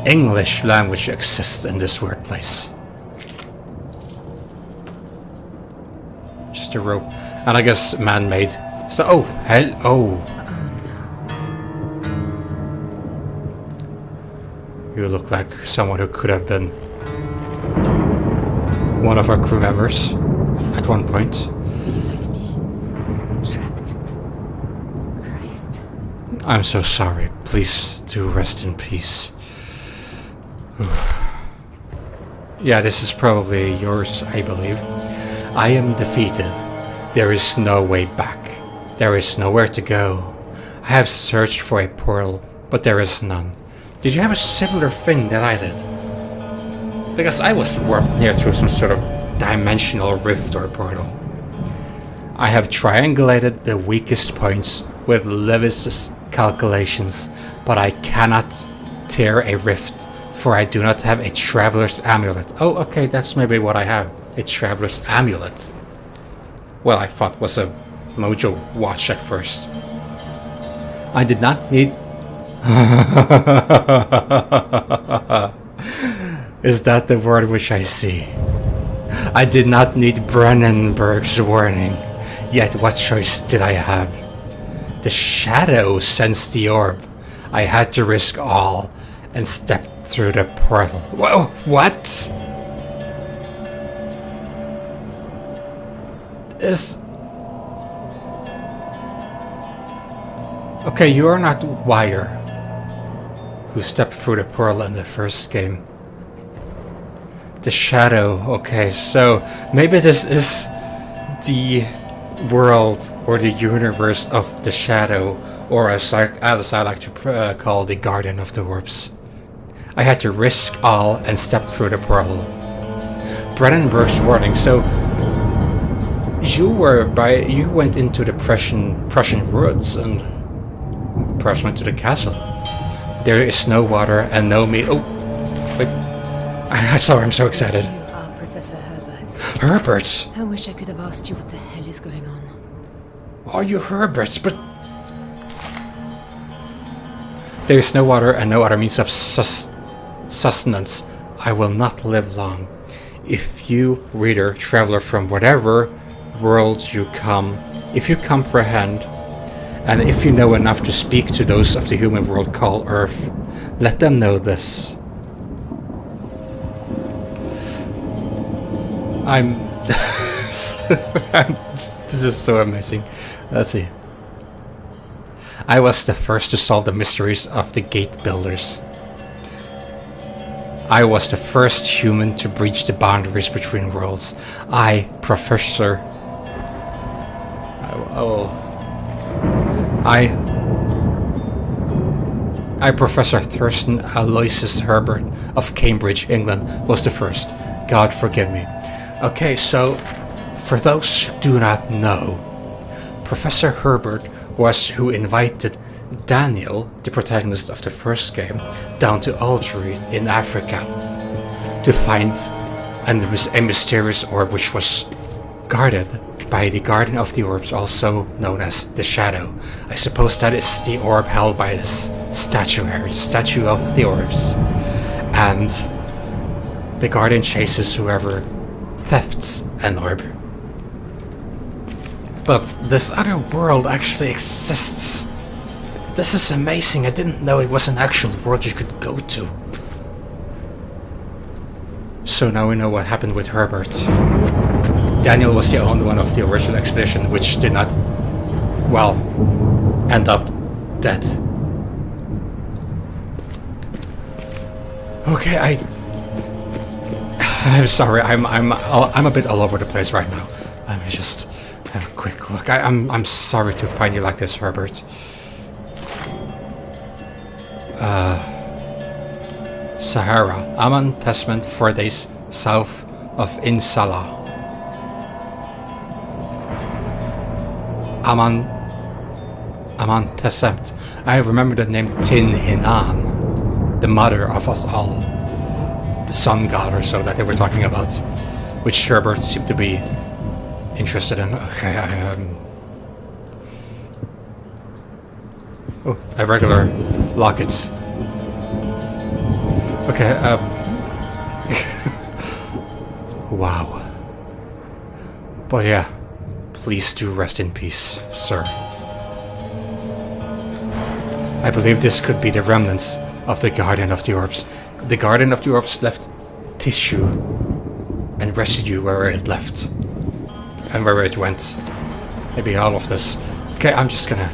English language exists in this weird place. Just a rope. And I guess man-made. So, oh, hell, oh. You look like someone who could have been one of our crew members at one point. Like me. Trapped. Christ. I'm so sorry. Please do rest in peace. Yeah, this is probably yours, I believe. I am defeated. There is no way back. There is nowhere to go. I have searched for a portal, but there is none. Did you have a similar thing that I did? Because I was warped near through some sort of dimensional rift or portal. I have triangulated the weakest points with Lewis's calculations, but I cannot tear a rift, for I do not have a traveler's amulet. Oh, okay, that's maybe what I have. A traveler's amulet. Well, I thought was a mojo watch at first. I did not need... Is that the word which I see? I did not need Brennenberg's warning. Yet what choice did I have? The shadow sensed the orb. I had to risk all and step through the portal. Whoa, what? Okay, you are not Wire, who stepped through the portal in the first game. The shadow, okay, so maybe this is the world or the universe of the shadow, or as I like to call the guardian of the orbs. I had to risk all and step through the portal. Brennenberg's warning, so you went into the Prussian woods and perhaps went to the castle. There is no water and no meat. Oh, wait. Sorry, I'm so excited. You are Professor Herbert. Herbert? I wish I could have asked you what the hell is going on. Are you Herberts? But there is no water and no other means of sustenance. I will not live long. If you, reader, traveler from whatever world you come, if you comprehend, and if you know enough to speak to those of the human world called Earth, let them know this. This is so amazing. Let's see. I was the first to solve the mysteries of the gate builders. I was the first human to breach the boundaries between worlds. I, Professor Thurston Aloysius Herbert of Cambridge, England, was the first. God forgive me. Okay, so, for those who do not know, Professor Herbert was who invited Daniel, the protagonist of the first game, down to Algerete in Africa to find a mysterious orb which was guarded by the Guardian of the Orbs, also known as the Shadow. I suppose that is the orb held by this statue of the Orbs. And the Guardian chases whoever thefts an orb. But this other world actually exists. This is amazing. I didn't know it was an actual world you could go to. So now we know what happened with Herbert. Daniel was the only one of the original expedition which did not, well, end up dead. I'm sorry. I'm a bit all over the place right now. Let me just have a quick look. I'm sorry to find you like this, Herbert. Sahara, Amman Testament, 4 days south of Insala. Amman Testament. I remember the name Tin Hinan, the mother of us all, the sun god or so that they were talking about, which Herbert seemed to be interested in. Okay, oh, a regular locket. Okay, wow. But yeah, please do rest in peace, sir. I believe this could be the remnants of the Guardian of the Orbs. The Guardian of the Orbs left tissue and residue wherever it left. And wherever it went. Maybe all of this. Okay, I'm just gonna...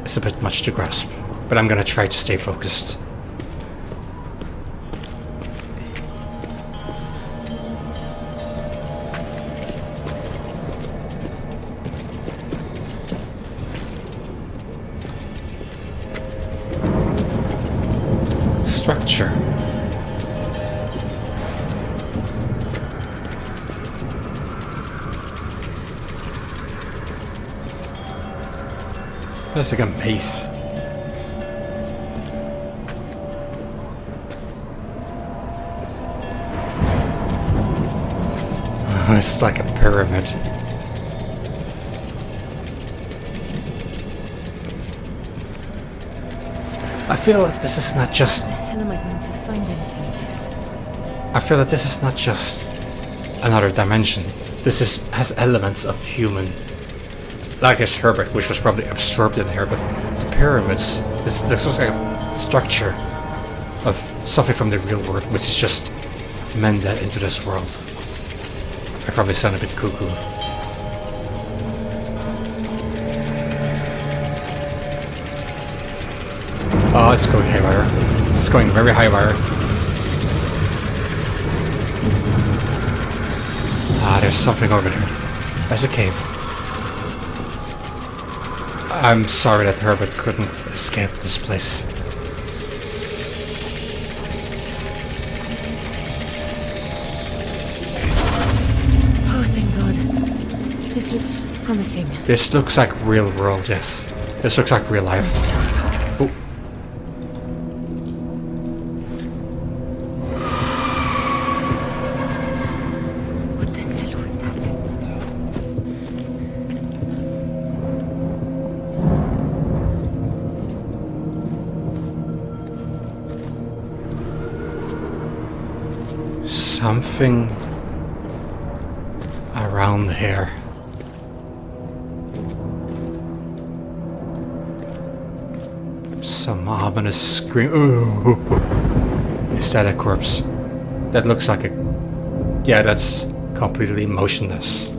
It's a bit much to grasp, but I'm gonna try to stay focused. Structure. That's like a maze. It's like a pyramid. I feel that this is not just... How am I going to find anything in this? I feel that this is not just another dimension. This has elements of human. Like this Herbert, which was probably absorbed in here, but the pyramids, this looks like a structure of something from the real world, which is just mended into this world. I probably sound a bit cuckoo. Oh, it's going haywire. It's going very haywire. Ah, there's something over there. There's a cave. I'm sorry that Herbert couldn't escape this place. Oh, thank God. This looks promising. This looks like real world, yes. This looks like real life. Oh. What the hell was that? Something around here. Some ominous scream. Ooh. Is that a corpse? That looks like a... Yeah, that's completely motionless.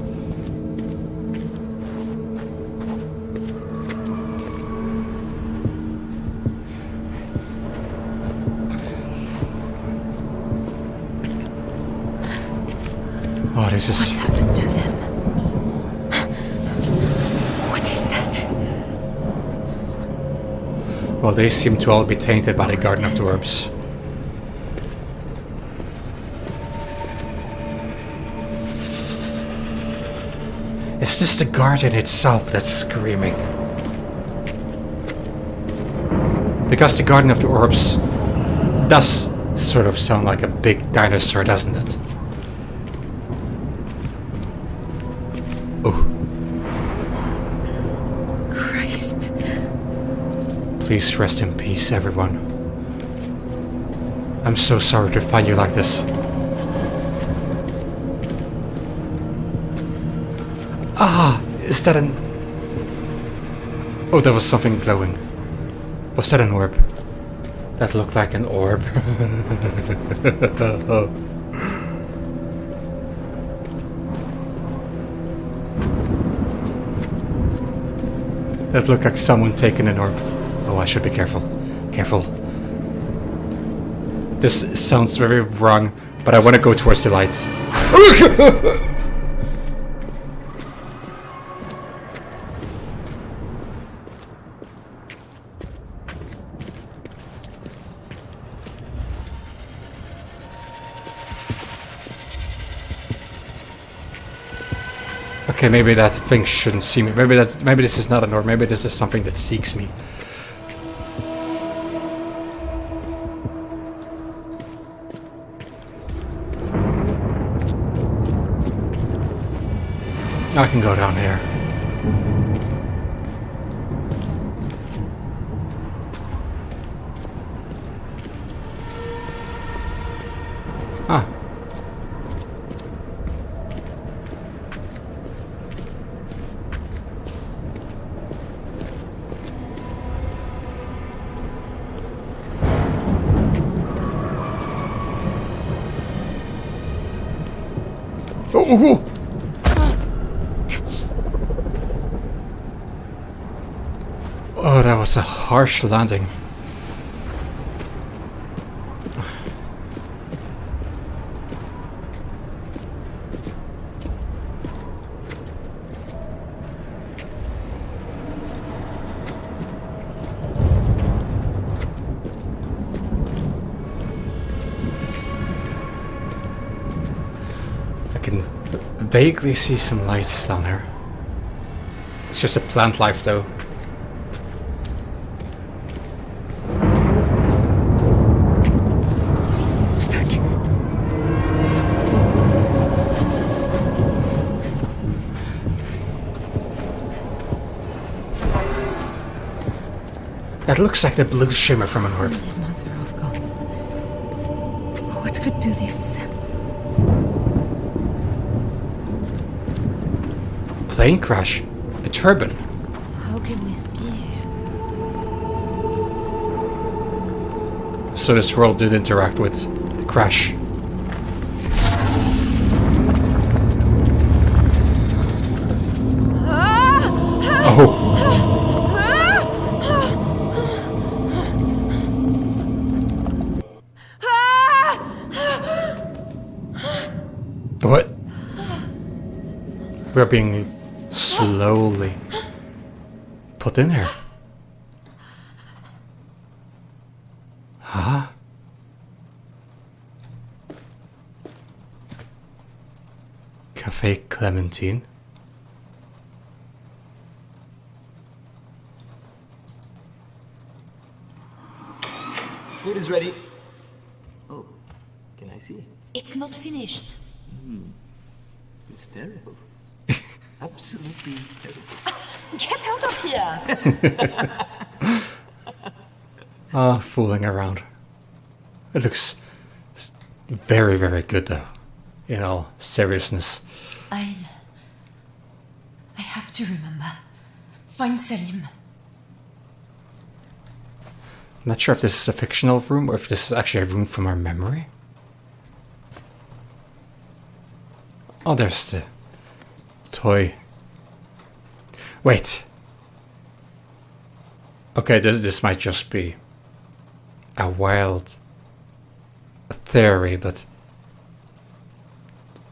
Oh, this is... What happened to them? What is that? Well, they seem to all be tainted by the Garden of the Orbs. Is this the Guardian itself that's screaming? Because the Garden of the Orbs does sort of sound like a big dinosaur, doesn't it? Oh. Christ. Please rest in peace, everyone. I'm so sorry to find you like this. Ah, is that an... Oh, there was something glowing. Was that an orb? That looked like an orb. That looked like someone taking an orb. Oh, I should be careful. Careful. This sounds very wrong, But I want to go towards the lights. Okay, maybe that thing shouldn't see me. Maybe this is not a door. Maybe this is something that seeks me. I can go down here. Ah. Oh! Oh, that was a harsh landing. I can vaguely see some lights down there. It's just a plant life though. That looks like the blue shimmer from an orb. Mother of God. What could do this? Plane crash. A turban. How can this be? So this world did interact with the crash. Oh. What? We're being slowly put in here. Huh? Cafe Clementine. Food is ready. Oh, can I see? It's not finished. It's terrible. Absolutely terrible. Get out of here! Ah, fooling around. It looks very, very good though. In all seriousness. I have to remember. Find Selim. Not sure if this is a fictional room or if this is actually a room from our memory. Oh, there's the toy. Wait. Okay, this might just be a wild theory, but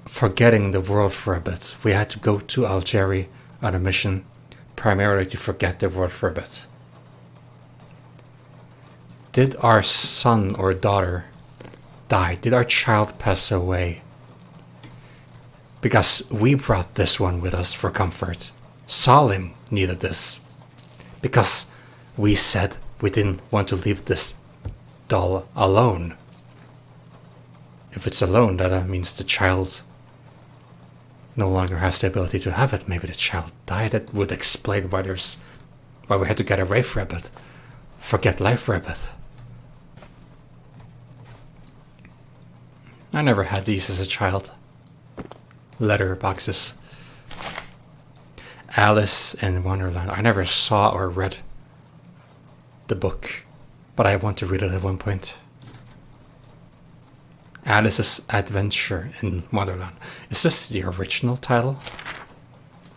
forgetting the world for a bit. We had to go to Algeria on a mission primarily to forget the world for a bit. Did our son or daughter die? Did our child pass away? Because we brought this one with us for comfort. Salim needed this. Because we said we didn't want to leave this doll alone. If it's alone, that means the child no longer has the ability to have it. Maybe the child died. That would explain why we had to get away for a bit. Forget life for a bit. I never had these as a child. Letter boxes. Alice in Wonderland. I never saw or read the book, but I want to read it at one point. Alice's Adventure in Wonderland. Is this the original title?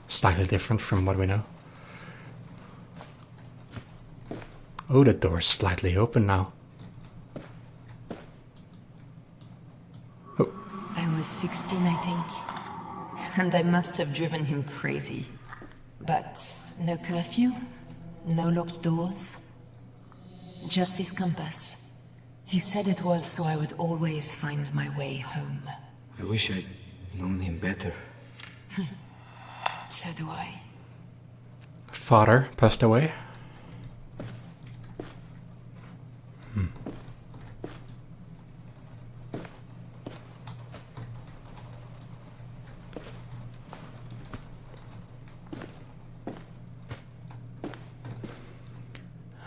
Slightly different from what we know. Oh, the door's slightly open now. Oh. was 16, I think. And I must have driven him crazy. But no curfew, no locked doors. Just this compass. He said it was so I would always find my way home. I wish I'd known him better. So do I. Father passed away.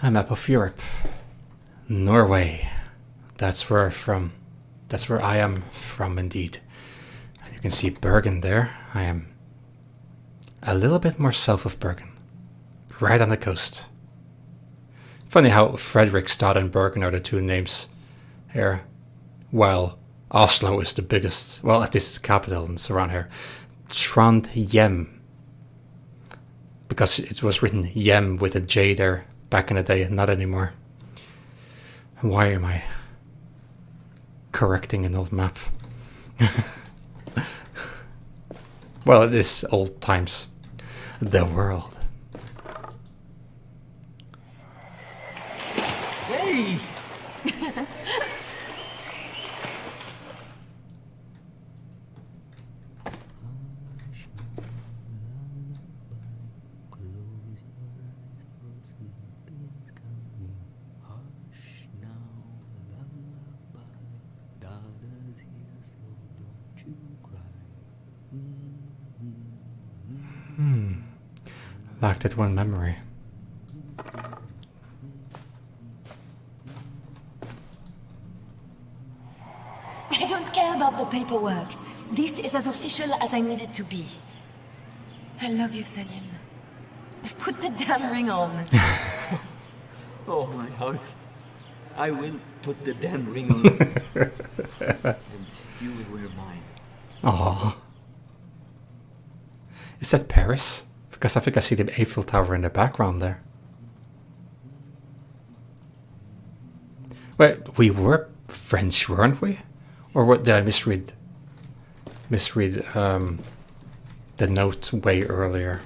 A map of Europe. Norway. That's where I am from indeed. And you can see Bergen there. I am a little bit more south of Bergen. Right on the coast. Funny how Fredrikstad and Bergen are the two names here. While Oslo is the biggest, well, at least it's the capital and it's around here. Trondheim. Because it was written Jem with a J there back in the day, not anymore. Why am I correcting an old map? Well, it is old times. The world. Hey! Lacked that one memory. I don't care about the paperwork. This is as official as I need it to be. I love you, Salim. Put the damn ring on. Oh, my heart. I will put the damn ring on. And you will wear mine. Aww. Is that Paris? Because I think I see the Eiffel Tower in the background there. Wait, we were French, weren't we? Or what, did I misread the note way earlier?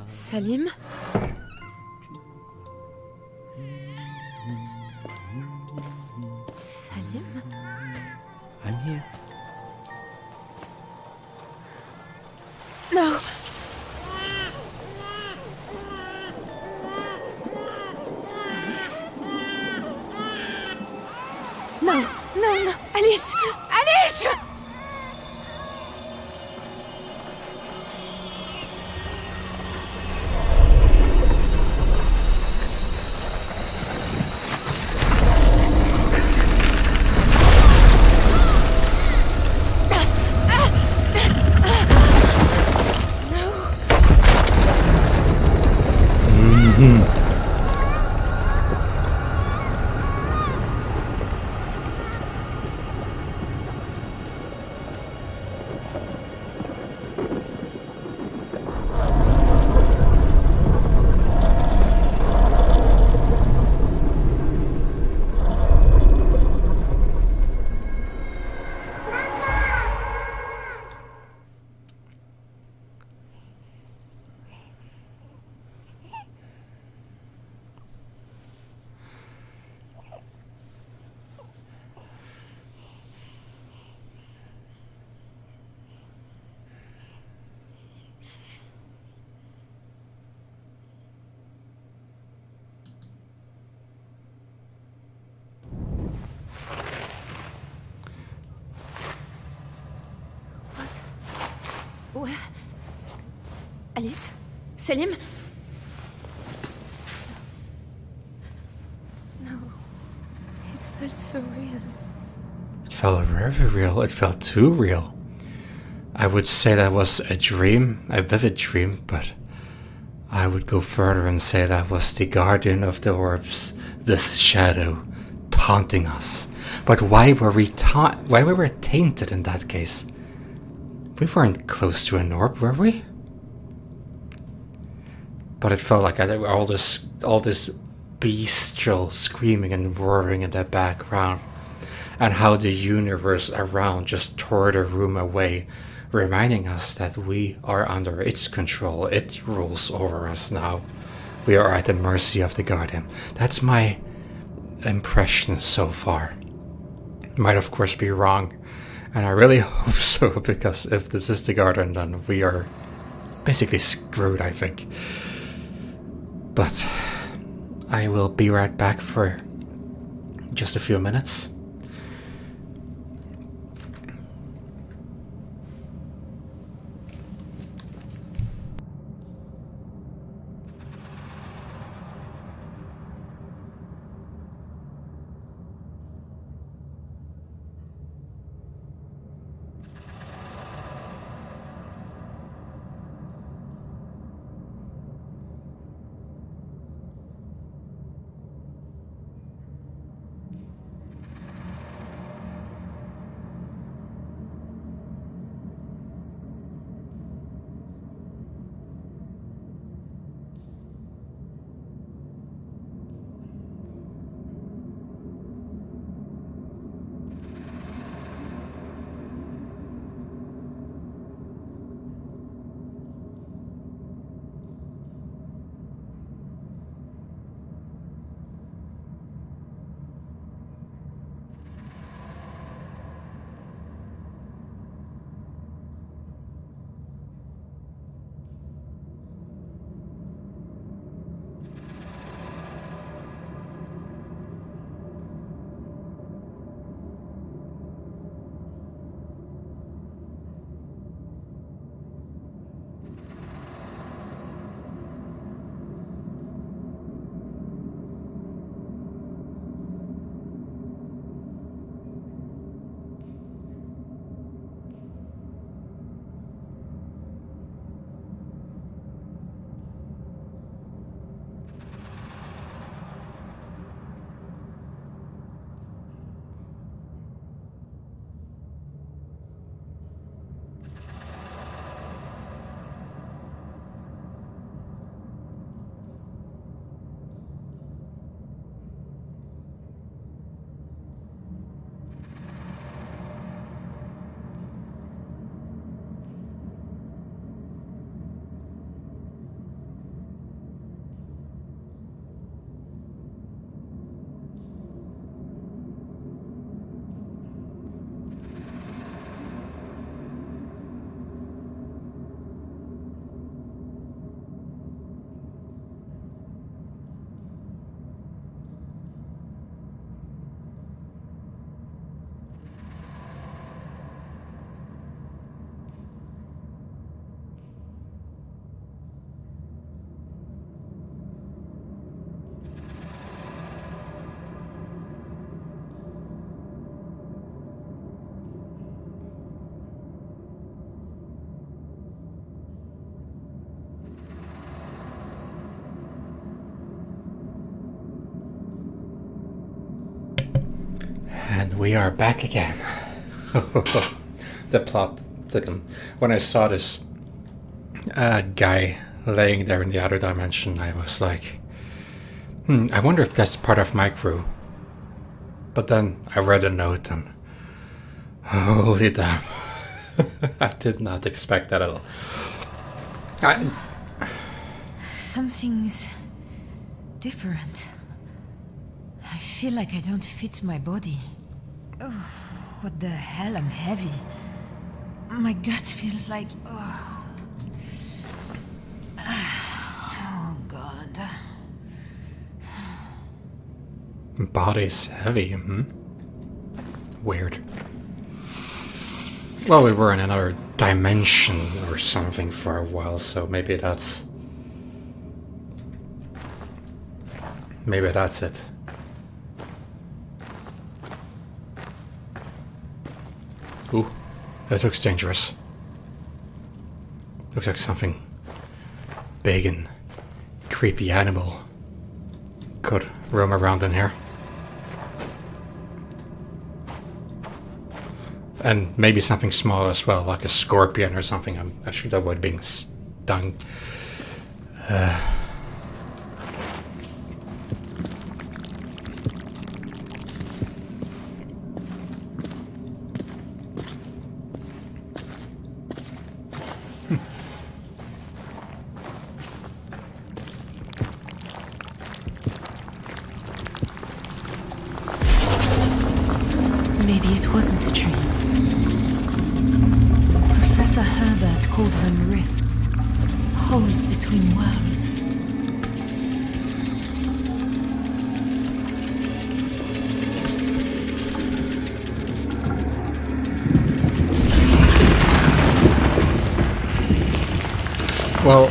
Salim? Salim? I'm here. No! Alice? No, no, no! Alice! Alice! Where? Alice? Salim? No. It felt so real. It felt very real. It felt too real. I would say that was a dream, a vivid dream, but I would go further and say that was the guardian of the orbs, this shadow, taunting us. But why were we tainted in that case? We weren't close to an orb, were we? But it felt like all this bestial screaming and roaring in the background, and how the universe around just tore the room away, reminding us that we are under its control. It rules over us now. We are at the mercy of the Guardian. That's my impression so far. Might of course be wrong, and I really hope so, because if this is the Guardian, then we are basically screwed, I think. But I will be right back for just a few minutes. And we are back again. The plot thickened. When I saw this guy laying there in the other dimension, I was like, I wonder if that's part of my crew. But then I read a note and holy damn. I did not expect that at all. Something's different. I feel like I don't fit my body. Oh, what the hell, I'm heavy. My gut feels like... Oh, oh God. Body's heavy, Weird. Well, we were in another dimension or something for a while, so maybe that's... Maybe that's it. Ooh, that looks dangerous. Looks like something big and creepy animal could roam around in here. And maybe something small as well, like a scorpion or something. I should avoid being stung. wasn't a dream. Professor Herbert called them rifts, holes between worlds. Well,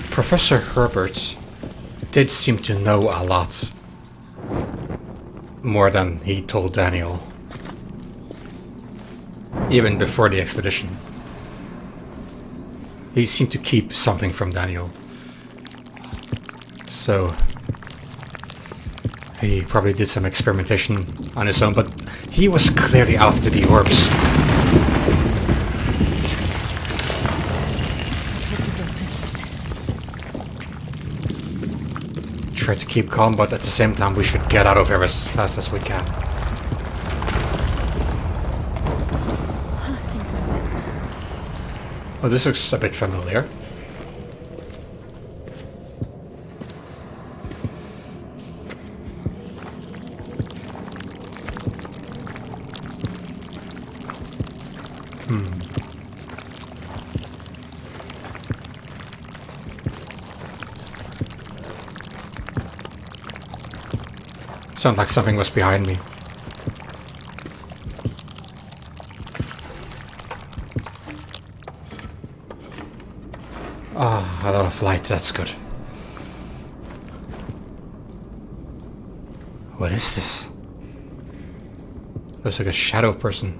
Professor Herbert did seem to know a lot more than he told Daniel, even before the expedition. He seemed to keep something from Daniel, so he probably did some experimentation on his own, but he was clearly after the orbs. Try to keep calm, but at the same time we should get out of here as fast as we can. Oh, thank God. Oh, this looks a bit familiar. Sounded like something was behind me. Ah, a lot of light, that's good. What is this? Looks like a shadow person.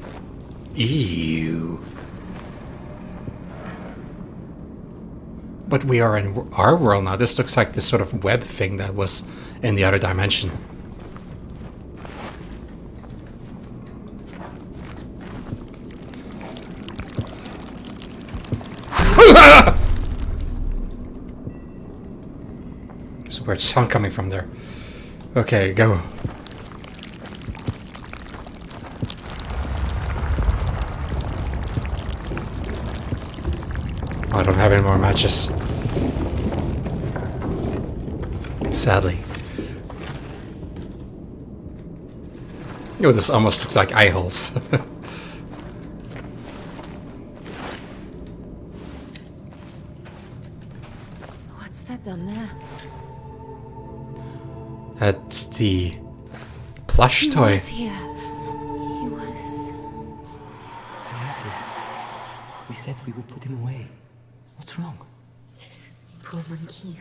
Ew. But we are in our world now. This looks like this sort of web thing that was in the other dimension. There's a weird sound coming from there. Okay, go. I don't have any more matches. Sadly. Oh, this almost looks like eye holes. What's that down there? That's the plush toy. He was here. He was... We said we would put him away. What's wrong? Poor monkey.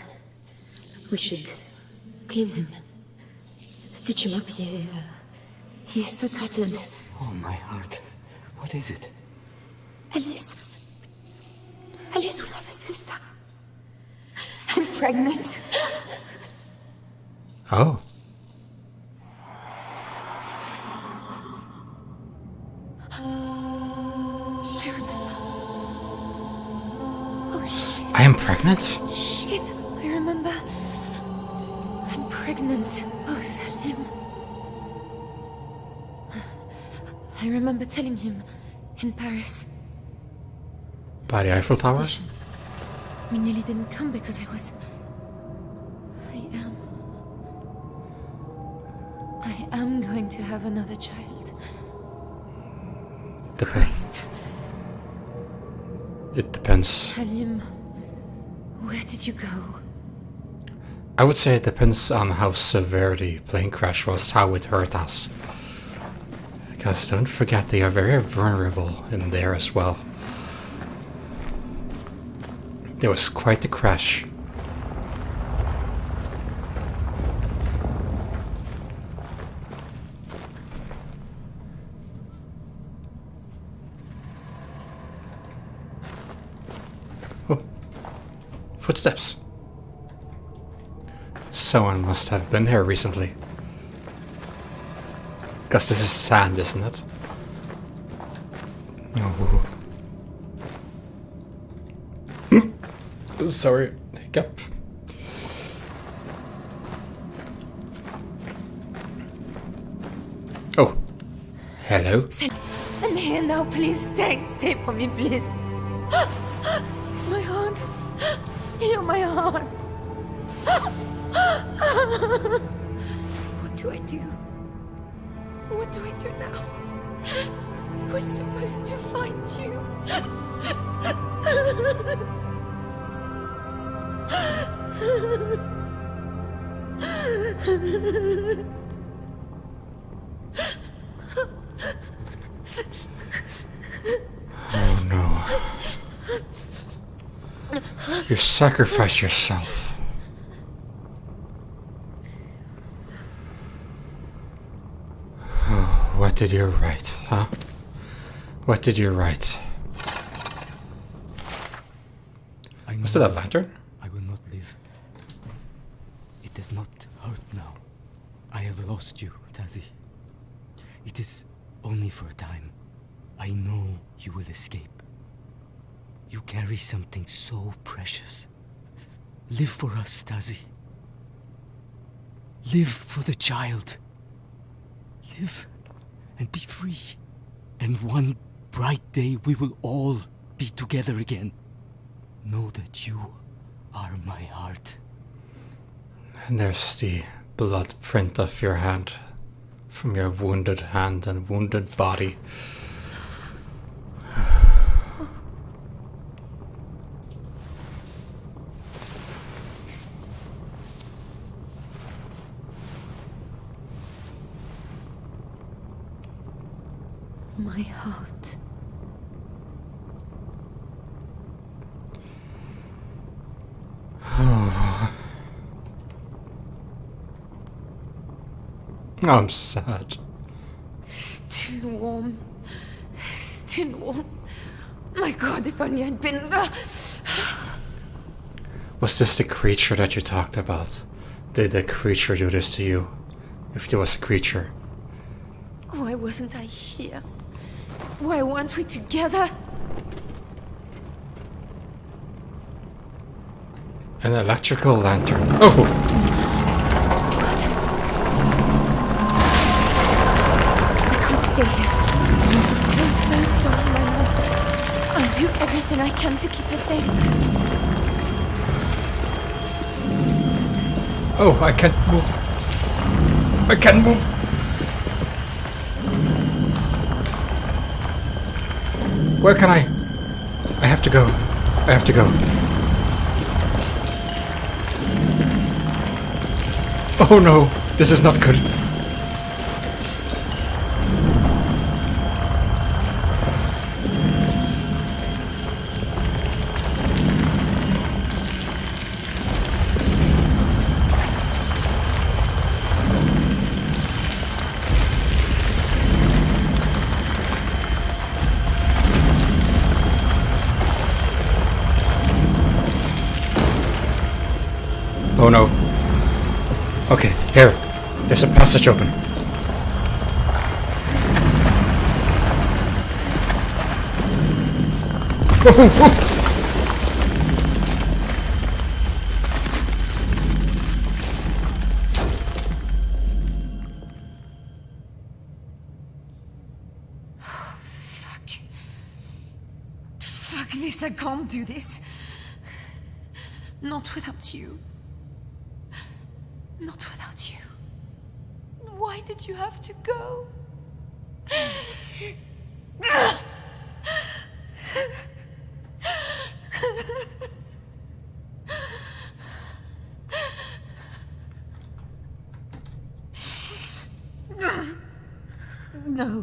We should clean him. Stitch him up. He is so tattered. Oh, my heart. What is it? Alice. Alice will have a sister. I'm pregnant. Oh. I remember. Oh, shit. I am pregnant? Shit, I remember. I'm pregnant. Oh, Salim. I remember telling him in Paris. By the Eiffel Tower? We nearly didn't come because I am going to have another child. Christ. It depends. Salim, where did you go? I would say it depends on how severe the plane crash was, how it hurt us. Because don't forget, they are very vulnerable in there as well. There was quite the crash. Oh, footsteps. Someone must have been here recently. Because this is sand, isn't it? Oh. Sorry, hiccup. Oh, hello. I'm here now, please stay for me, please. My heart. You're my heart. What do I do? What do I do now? I was supposed to find you. Oh no. You sacrifice yourself. Oh, what did you write, huh? What did you write? Was it a lantern? I will not live. It does not hurt now. I have lost you, Tazzy. It is only for a time. I know you will escape. You carry something so precious. Live for us, Tazzy. Live for the child. Live and be free. And one bright day we will all be together again. Know that you are my heart. And there's the blood print of your hand. From your wounded hand and wounded body. My heart. I'm sad. Still warm. Still warm. My God, if only I'd been there. Was this the creature that you talked about? Did the creature do this to you? If there was a creature. Why wasn't I here? Why weren't we together? An electrical lantern. Oh! Stay here. I'm so sorry, my love. I'll do everything I can to keep her safe. Oh, I can't move. I can't move. Where can I? I have to go. I have to go. Oh no, this is not good. Oh no. Okay, here. There's a passage open. Fuck this, I can't do this. Not without you. Not without you. Why did you have to go? No.